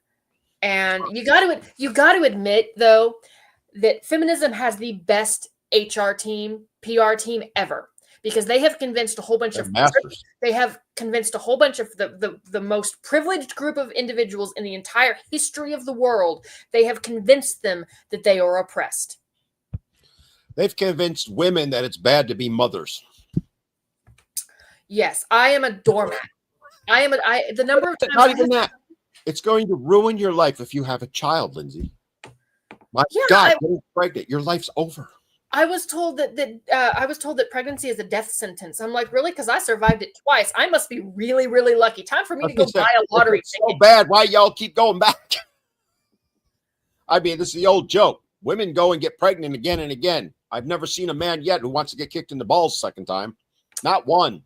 And you got to admit though that feminism has the best HR team, PR team ever, because they have convinced a whole bunch of masters. They have convinced a whole bunch of the most privileged group of individuals in the entire history of the world. They have convinced them that they are oppressed. They've convinced women that it's bad to be mothers. Yes, I am a doormat. The number of times not even that. It's going to ruin your life if you have a child, Lindsay. My God, getting pregnant, your life's over. I was told that pregnancy is a death sentence. I'm like, really? Because I survived it twice. I must be really, really lucky. Time for me to go buy a lottery ticket. So bad. Why y'all keep going back? I mean, this is the old joke. Women go and get pregnant again and again. I've never seen a man yet who wants to get kicked in the balls a second time. Not one.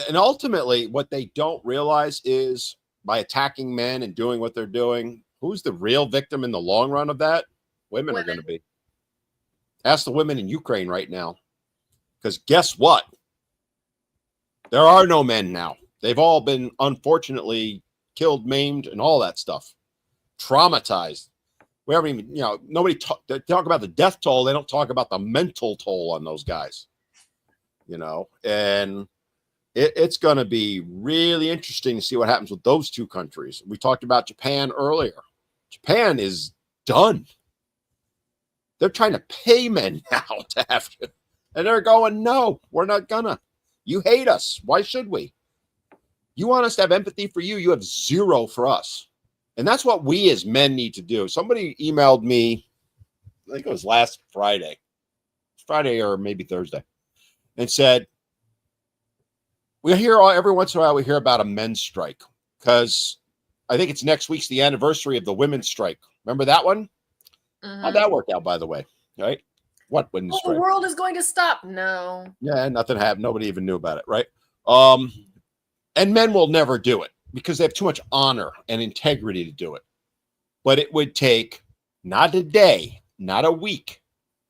And ultimately, what they don't realize is by attacking men and doing what they're doing, who's the real victim in the long run of that? Women are going to be. Ask the women in Ukraine right now. Because guess what? There are no men now. They've all been, unfortunately, killed, maimed, and all that stuff. Traumatized. We haven't even, nobody they talk about the death toll. They don't talk about the mental toll on those guys. And it's going to be really interesting to see what happens with those two countries. We talked about Japan earlier. Japan is done. They're trying to pay men now to have to. And they're going, no, we're not gonna. You hate us. Why should we? You want us to have empathy for you. You have zero for us. And that's what we as men need to do. Somebody emailed me, I think it was last Friday or maybe Thursday, and said, we hear every once in a while, we hear about a men's strike because I think it's next week's the anniversary of the women's strike. Remember that one? Mm-hmm. How'd that work out, by the way? Right? What women's strike? The world is going to stop. No. Yeah, nothing happened. Nobody even knew about it, right? And men will never do it because they have too much honor and integrity to do it. But it would take not a day, not a week,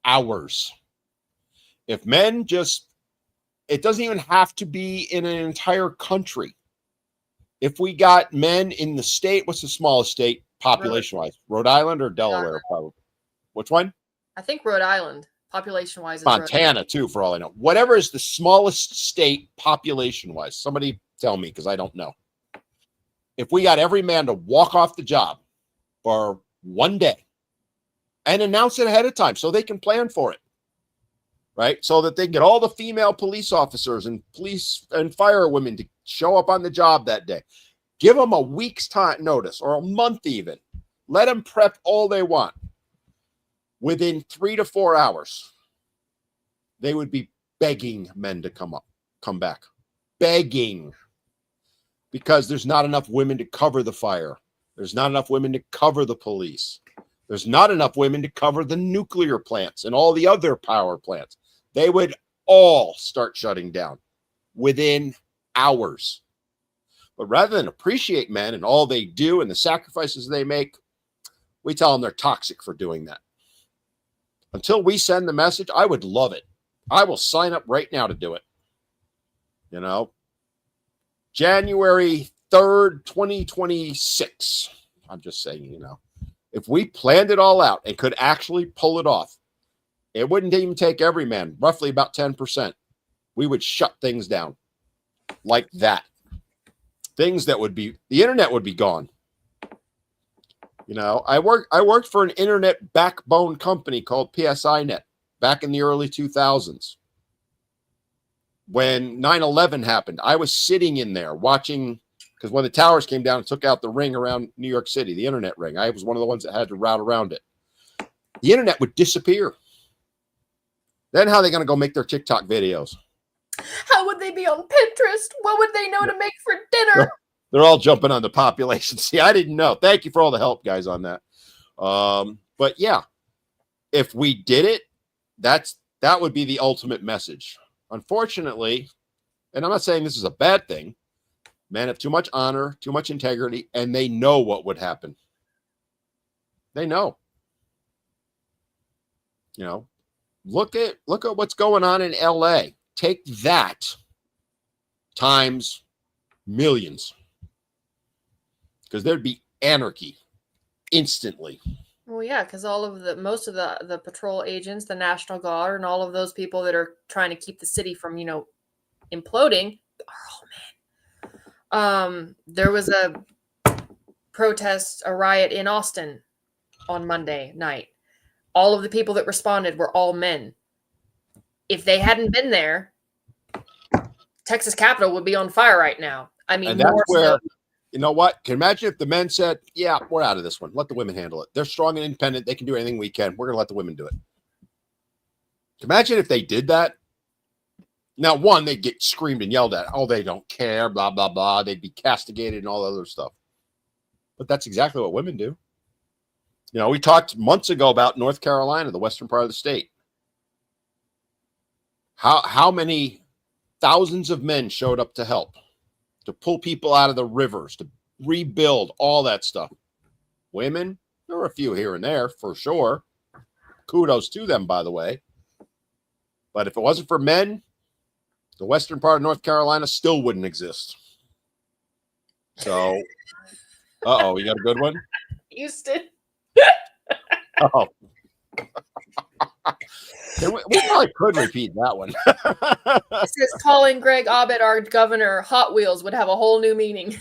hours. If men it doesn't even have to be in an entire country. If we got men in the state, what's the smallest state population-wise? Rhode Island or Delaware, probably. Which one? I think Rhode Island, population-wise. Montana, too, for all I know. Whatever is the smallest state population-wise. Somebody tell me, because I don't know. If we got every man to walk off the job for one day and announce it ahead of time so they can plan for it, right? So that they get all the female police officers and police and firewomen to show up on the job that day. Give them a week's time notice or a month even. Let them prep all they want. Within 3 to 4 hours, they would be begging men to come back. Begging. Because there's not enough women to cover the fire. There's not enough women to cover the police. There's not enough women to cover the nuclear plants and all the other power plants. They would all start shutting down within hours. But rather than appreciate men and all they do and the sacrifices they make, we tell them they're toxic for doing that. Until we send the message, I would love it. I will sign up right now to do it. January 3rd, 2026. I'm just saying, if we planned it all out and could actually pull it off, it wouldn't even take every man, roughly about 10%. We would shut things down like that. Things that the internet would be gone. I worked for an internet backbone company called PSINet back in the early 2000s. When 9/11 happened, I was sitting in there watching, because when the towers came down and took out the ring around New York City, the internet ring, I was one of the ones that had to route around it. The internet would disappear. Then how are they going to go make their TikTok videos? How would they be on Pinterest? What would they know to make for dinner? They're all jumping on the population. See, I didn't know. Thank you for all the help, guys, on that. But yeah, if we did it, that's That would be the ultimate message. Unfortunately, and I'm not saying this is a bad thing, men have too much honor, too much integrity, and they know what would happen. They know. You know, look at what's going on in LA. Take that times millions. Because there'd be anarchy instantly. Well, yeah, because most of the patrol agents, the National Guard, and all of those people that are trying to keep the city from, imploding are all men. There was a protest, a riot in Austin on Monday night. All of the people that responded were all men. If they hadn't been there, Texas Capitol would be on fire right now. I mean, and that's where, you know what? Can you imagine if the men said, yeah, we're out of this one. Let the women handle it. They're strong and independent. They can do anything we can. We're going to let the women do it. Imagine if they did that. Now, one, they'd get screamed and yelled at. Oh, they don't care, blah, blah, blah. They'd be castigated and all other stuff. But that's exactly what women do. We talked months ago about North Carolina, the western part of the state. How many thousands of men showed up to help, to pull people out of the rivers, to rebuild, all that stuff. Women, there were a few here and there for sure. Kudos to them, by the way. But if it wasn't for men, the western part of North Carolina still wouldn't exist. So, you got a good one? Houston. Oh. We probably could repeat that one. It says calling Greg Abbott our governor Hot Wheels would have a whole new meaning.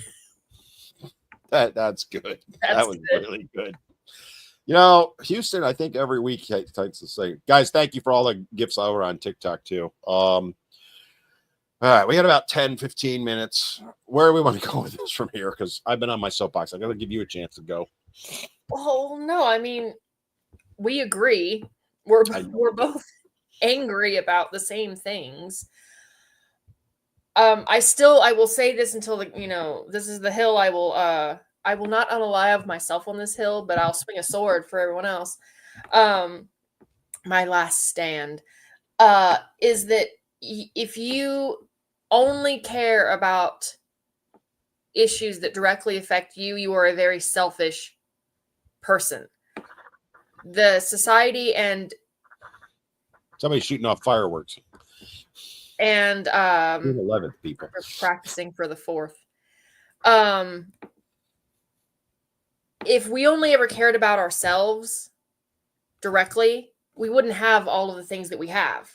That's good. That was good. Really good. Houston, I think every week takes the same. Guys, thank you for all the gifts over on TikTok too. All right, we got about 10, 15 minutes. Where do we want to go with this from here? Because I've been on my soapbox. I'm going to give you a chance to go. Oh, no, I mean, we agree. We're both angry about the same things. I will say this until this is the hill I will not unalive myself on this hill, but I'll swing a sword for everyone else. My last stand is that if you only care about issues that directly affect you, you are a very selfish person. The society and somebody shooting off fireworks and 11th people practicing for the 4th. If we only ever cared about ourselves directly, we wouldn't have all of the things that we have.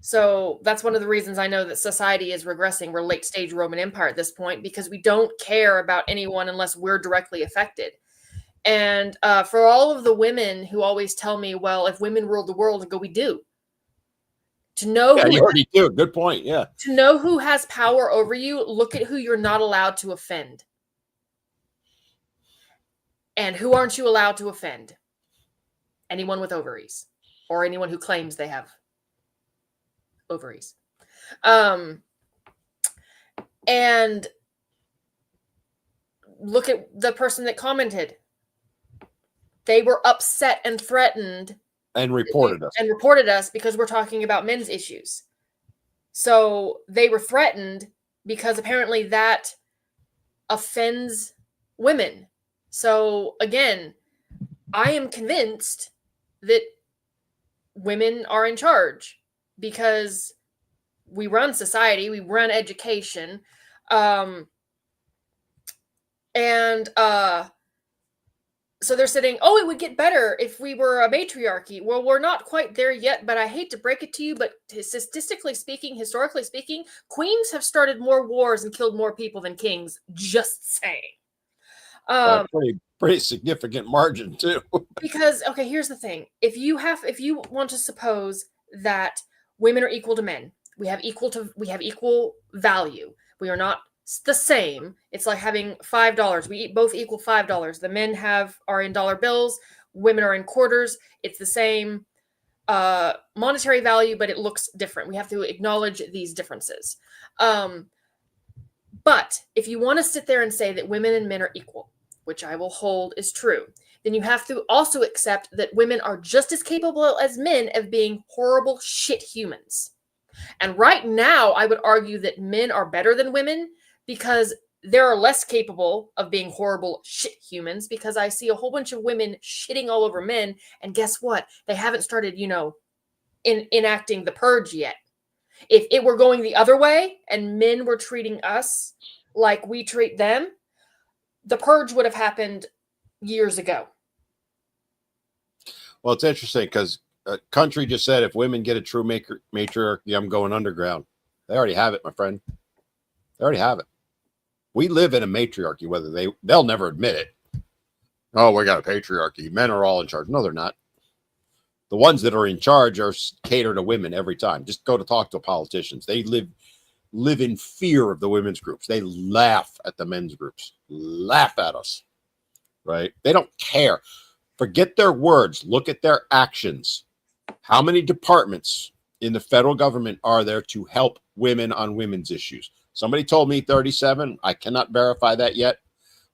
So that's one of the reasons I know that society is regressing. We're late stage Roman Empire at this point because we don't care about anyone unless we're directly affected. And for all of the women who always tell me, well, if women ruled the world, and go, we do. To know you already do. Good point. Yeah. To know who has power over you, look at who you're not allowed to offend. And who aren't you allowed to offend? Anyone with ovaries or anyone who claims they have ovaries. And look at the person that commented. They were upset and threatened and reported us because we're talking about men's issues. So they were threatened because apparently that offends women. So again, I am convinced that women are in charge because we run society, we run education, so they're saying, oh, it would get better if we were a matriarchy. Well, we're not quite there yet, but I hate to break it to you, but statistically speaking, historically speaking, queens have started more wars and killed more people than kings. Just saying. Pretty significant margin too. Because, okay, here's the thing. If you want to suppose that women are equal to men, we have equal value. We are not the same. It's like having $5. We both equal $5. The men are in dollar bills. Women are in quarters. It's the same monetary value, but it looks different. We have to acknowledge these differences. But if you want to sit there and say that women and men are equal, which I will hold is true, then you have to also accept that women are just as capable as men of being horrible shit humans. And right now, I would argue that men are better than women because they're less capable of being horrible shit humans, because I see a whole bunch of women shitting all over men. And guess what? They haven't started, enacting the purge yet. If it were going the other way and men were treating us like we treat them, the purge would have happened years ago. Well, it's interesting because a country just said if women get a true matriarchy, I'm going underground. They already have it, my friend. They already have it. We live in a matriarchy, whether they'll never admit it. Oh, we got a patriarchy. Men are all in charge. No, they're not. The ones that are in charge are cater to women every time. Just go to talk to politicians. They live in fear of the women's groups. They laugh at the men's groups. Laugh at us. Right? They don't care. Forget their words. Look at their actions. How many departments in the federal government are there to help women on women's issues? Somebody told me 37. I cannot verify that yet,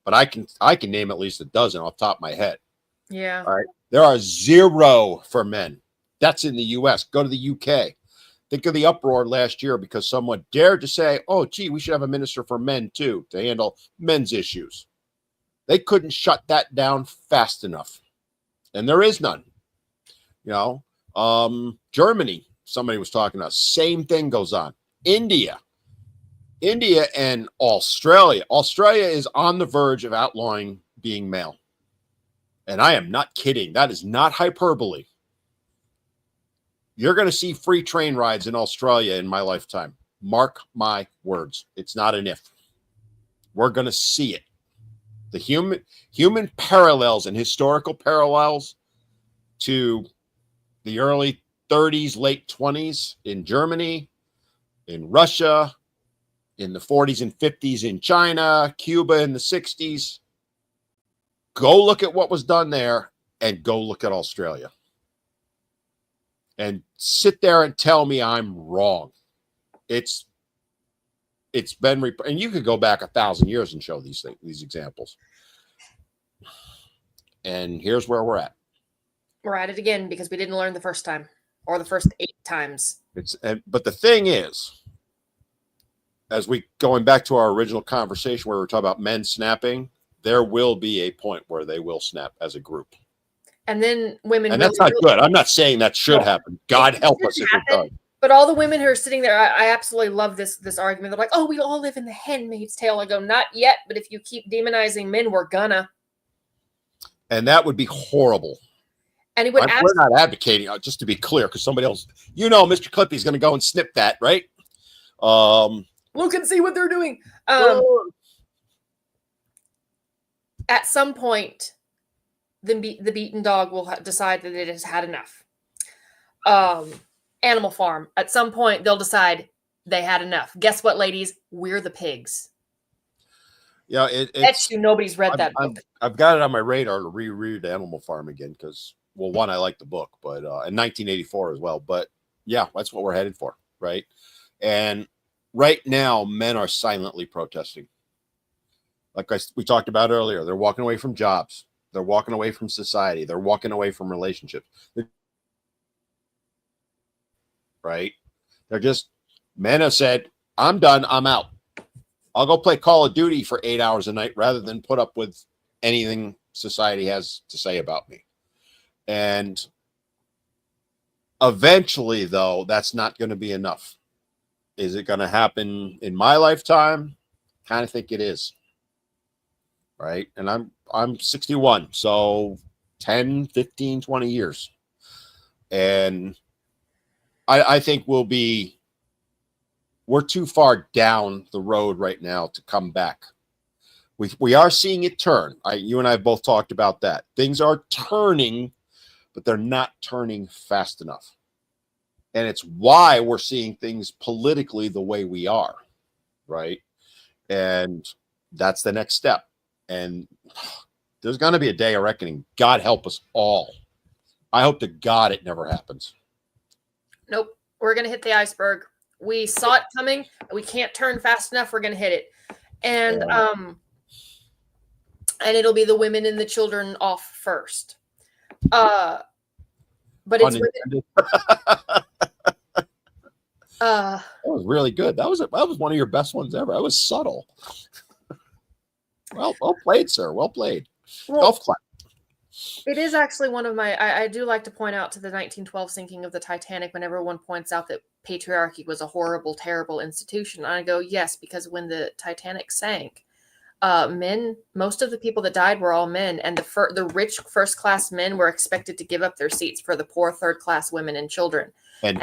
but I can name at least a dozen off the top of my head. Yeah. All right. There are 0 for men. That's in the U.S. Go to the U.K. Think of the uproar last year because someone dared to say, oh, gee, we should have a minister for men, too, to handle men's issues. They couldn't shut that down fast enough. And there is none. Germany, somebody was talking about, same thing goes on. India and Australia. Australia is on the verge of outlawing being male. And I am not kidding. That is not hyperbole. You're going to see free train rides in Australia in my lifetime. Mark my words. It's not an if. We're going to see it. The human parallels and historical parallels to the early 30s, late 20s in Germany, in Russia, in the 40s and 50s in China, Cuba in the 60s. Go look at what was done there and go look at Australia. And sit there and tell me I'm wrong. It's been, and you could go back 1,000 years and show these examples. And here's where we're at. We're at it again because we didn't learn the first time or the first 8 times. But the thing is, as we going back to our original conversation where we were talking about men snapping, there will be a point where they will snap as a group. And then women. And that's not good. I'm not saying that should happen. God help us if it does. But all the women who are sitting there, I absolutely love this argument. They're like, oh, we all live in the Handmaid's Tale. I go, not yet. But if you keep demonizing men, we're gonna. And that would be horrible. And we're not advocating, just to be clear, because somebody else, Mr. Clippy's going to go and snip that, right? Look and see what they're doing. At some point, the beaten dog will decide that it has had enough. Animal Farm. At some point, they'll decide they had enough. Guess what, ladies? We're the pigs. Yeah, bet you nobody's read that book. I've got it on my radar to reread Animal Farm again because, well, one, I like the book, but in 1984 as well. But yeah, that's what we're headed for, right? And right now, men are silently protesting. Like we talked about earlier, they're walking away from jobs. They're walking away from society. They're walking away from relationships. Right? Men have said, I'm done. I'm out. I'll go play Call of Duty for 8 hours a night rather than put up with anything society has to say about me. And eventually, though, that's not going to be enough. Is it going to happen in my lifetime? Kind of think it is. Right? And I'm 61, so 10, 15, 20 years. And I think we're too far down the road right now to come back. We are seeing it turn. You and I have both talked about that. Things are turning, but they're not turning fast enough. And it's why we're seeing things politically the way we are, right? And that's the next step. And there's going to be a day of reckoning. God help us all. I hope to God it never happens. Nope. We're going to hit the iceberg. We saw it coming. We can't turn fast enough. We're going to hit it. And and it'll be the women and the children off first. But it's women. That was really good. That was one of your best ones ever. That was subtle. Well played, sir. Well played. Well, golf clap. It is actually one of my. I do like to point out to the 1912 sinking of the Titanic when everyone points out that patriarchy was a horrible, terrible institution. And I go, yes, because when the Titanic sank, most of the people that died were all men, and the rich first class men were expected to give up their seats for the poor third class women and children, and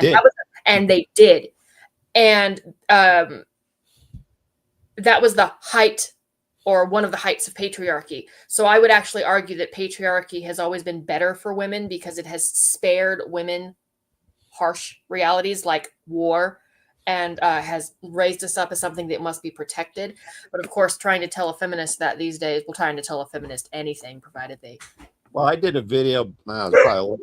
they did, and that was the height, or one of the heights of patriarchy. So I would actually argue that patriarchy has always been better for women because it has spared women harsh realities like war, and has raised us up as something that must be protected. But of course, trying to tell a feminist that these days, trying to tell a feminist anything, provided they... Well, I did a video probably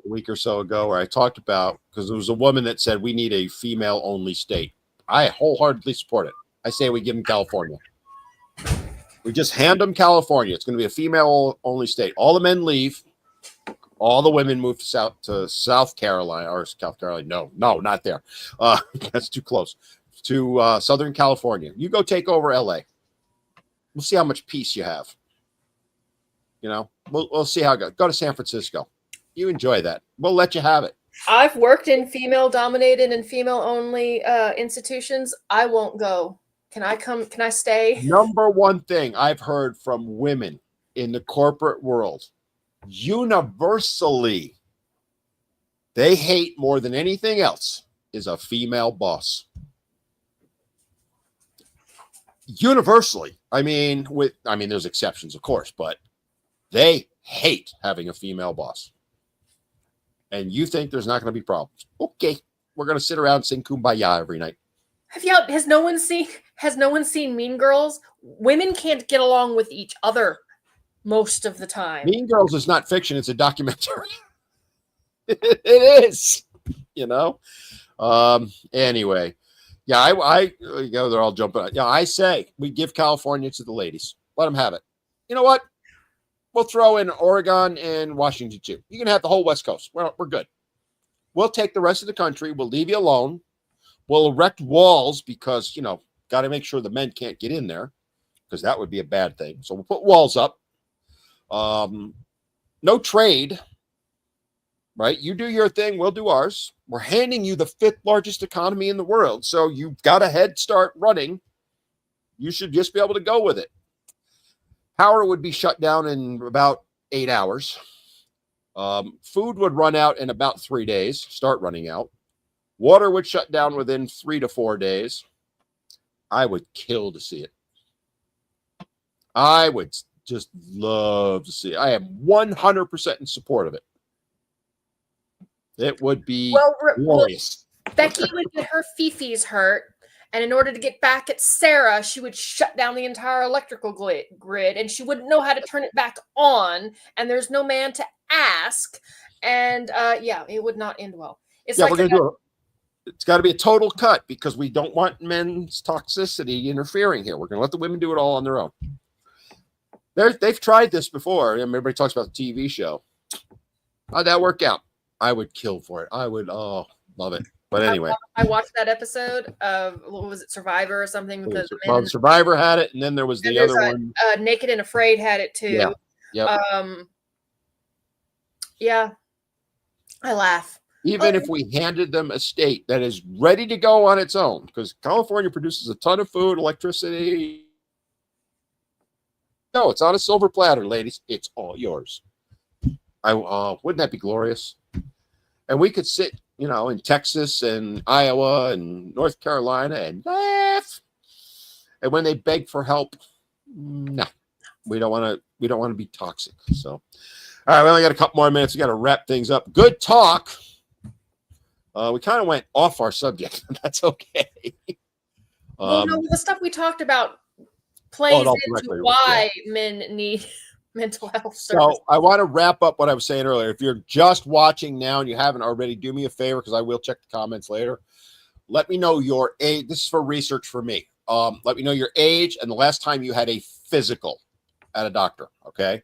a week or so ago where I talked about, because there was a woman that said we need a female-only state. I wholeheartedly support it. I say we give them California. We just hand them California. It's going to be a female-only state. All the men leave. All the women move to South Carolina, or South Carolina. No, not there. That's too close. To Southern California. You go take over LA. We'll see how much peace you have. You know, we'll see how it goes. Go to San Francisco. You enjoy that. We'll let you have it. I've worked in female-dominated and female-only institutions. I won't go. Can I come? Can I stay? Number one thing I've heard from women in the corporate world, universally, they hate more than anything else is a female boss. Universally. I mean, there's exceptions, of course, but they hate having a female boss. And you think there's not going to be problems. Okay. We're going to sit around and sing Kumbaya every night. Has no one seen Mean Girls? Women can't get along with each other most of the time. Mean Girls is not fiction, it's a documentary. It is, you know. Anyway, yeah, they're all jumping on. Yeah, I say we give California to the ladies. Let them have it. You know what? We'll throw in Oregon and Washington too. You can have the whole West Coast. We're good. We'll take the rest of the country. We'll leave you alone. We'll erect walls because, got to make sure the men can't get in there because that would be a bad thing. So we'll put walls up. No trade, right? You do your thing. We'll do ours. We're handing you the 5th largest economy in the world. So you've got a head start running. You should just be able to go with it. Power would be shut down in about 8 hours. Food would run out in about 3 days, start running out. Water would shut down within 3 to 4 days. I would kill to see it. I would just love to see it. I am 100% in support of it. It would be glorious. Becky would get her fifis hurt, and in order to get back at Sarah, she would shut down the entire electrical grid, and she wouldn't know how to turn it back on, and there's no man to ask, and it would not end well. It's we're going to do it. It's got to be a total cut because we don't want men's toxicity interfering here. We're going to let the women do it all on their own. They've tried this before. Everybody talks about the TV show. How'd that work out? I would kill for it. I would, love it. But anyway. I watched that episode of, what was it, Survivor or something? Survivor had it, and then there was the other one. Naked and Afraid had it too. Yeah. Yeah. I laugh. Even if we handed them a state that is ready to go on its own, because California produces a ton of food, electricity. No, it's on a silver platter, ladies. It's all yours. Wouldn't that be glorious? And we could sit, in Texas and Iowa and North Carolina and laugh. And when they beg for help, no, we don't want to be toxic. So, all right, we only got a couple more minutes. We got to wrap things up. Good talk. We kind of went off our subject. That's okay. The stuff we talked about plays into why men need mental health services. So I want to wrap up what I was saying earlier. If you're just watching now and you haven't already, do me a favor because I will check the comments later. Let me know your age. This is for research for me. Let me know your age and the last time you had a physical at a doctor. Okay.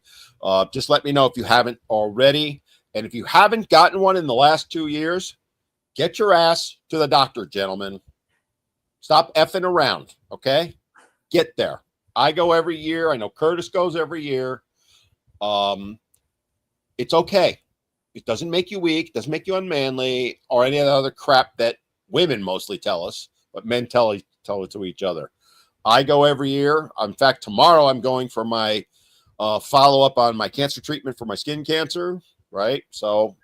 Just let me know if you haven't already. And if you haven't gotten one in the last 2 years, get your ass to the doctor, gentlemen. Stop effing around. Okay. Get there. I go every year. I know Curtis goes every year. It's okay. It doesn't make you weak, doesn't make you unmanly, or any of the other crap that women mostly tell us, but men tell it to each other. I go every year. In fact, tomorrow I'm going for my follow-up on my cancer treatment for my skin cancer, right? So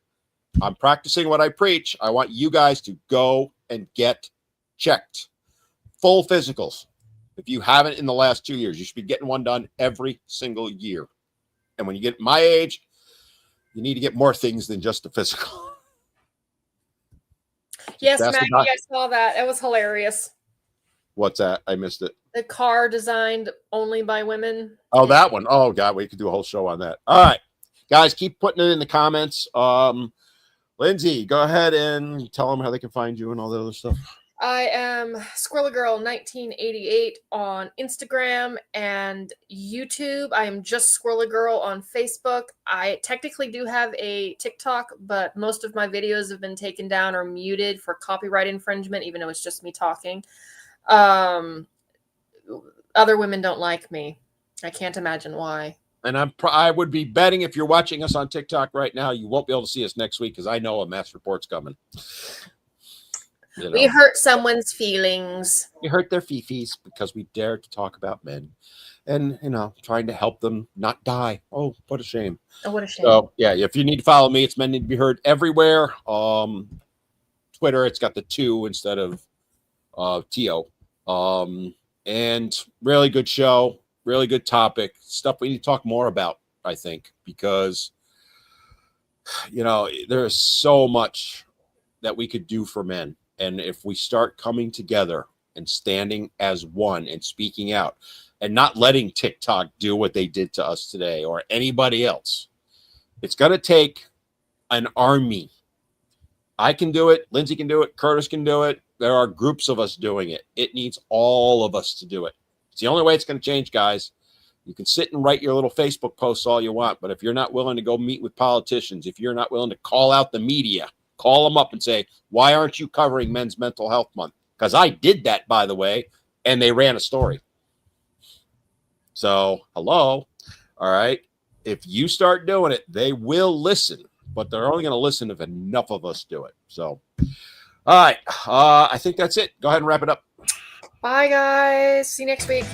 I'm practicing what I preach. I want you guys to go and get checked. Full physicals. If you haven't in the last 2 years, you should be getting one done every single year. And when you get my age, you need to get more things than just the physical. Yes, Maggie, I saw that. It was hilarious. What's that? I missed it. The car designed only by women. Oh, that one. Oh, God, we could do a whole show on that. All right. Guys, keep putting it in the comments. Lindsay, go ahead and tell them how they can find you and all the other stuff. I am Squirrel Girl 1988 on Instagram and YouTube. I am just Squirrel Girl on Facebook. I technically do have a TikTok, but most of my videos have been taken down or muted for copyright infringement, even though it's just me talking. Other women don't like me. I can't imagine why. And I would be betting if you're watching us on TikTok right now, you won't be able to see us next week because I know a mass report's coming. You know, we hurt someone's feelings. We hurt their fifis because we dared to talk about men and, trying to help them not die. Oh, what a shame. Oh, what a shame. So, yeah, if you need to follow me, it's Men Need to Be Heard everywhere. Twitter, it's got the 2 instead of T-O. And really good show, really good topic, stuff we need to talk more about, I think, because, there's so much that we could do for men. And if we start coming together and standing as one and speaking out and not letting TikTok do what they did to us today or anybody else, it's going to take an army. I can do it. Lindsay can do it. Curtis can do it. There are groups of us doing it. It needs all of us to do it. It's the only way it's going to change, guys. You can sit and write your little Facebook posts all you want, but if you're not willing to go meet with politicians, if you're not willing to call out the media, call them up and say, why aren't you covering Men's Mental Health Month? Because I did that, by the way, and they ran a story. So, hello. All right. If you start doing it, they will listen, but they're only going to listen if enough of us do it. So, all right. I think that's it. Go ahead and wrap it up. Bye, guys. See you next week.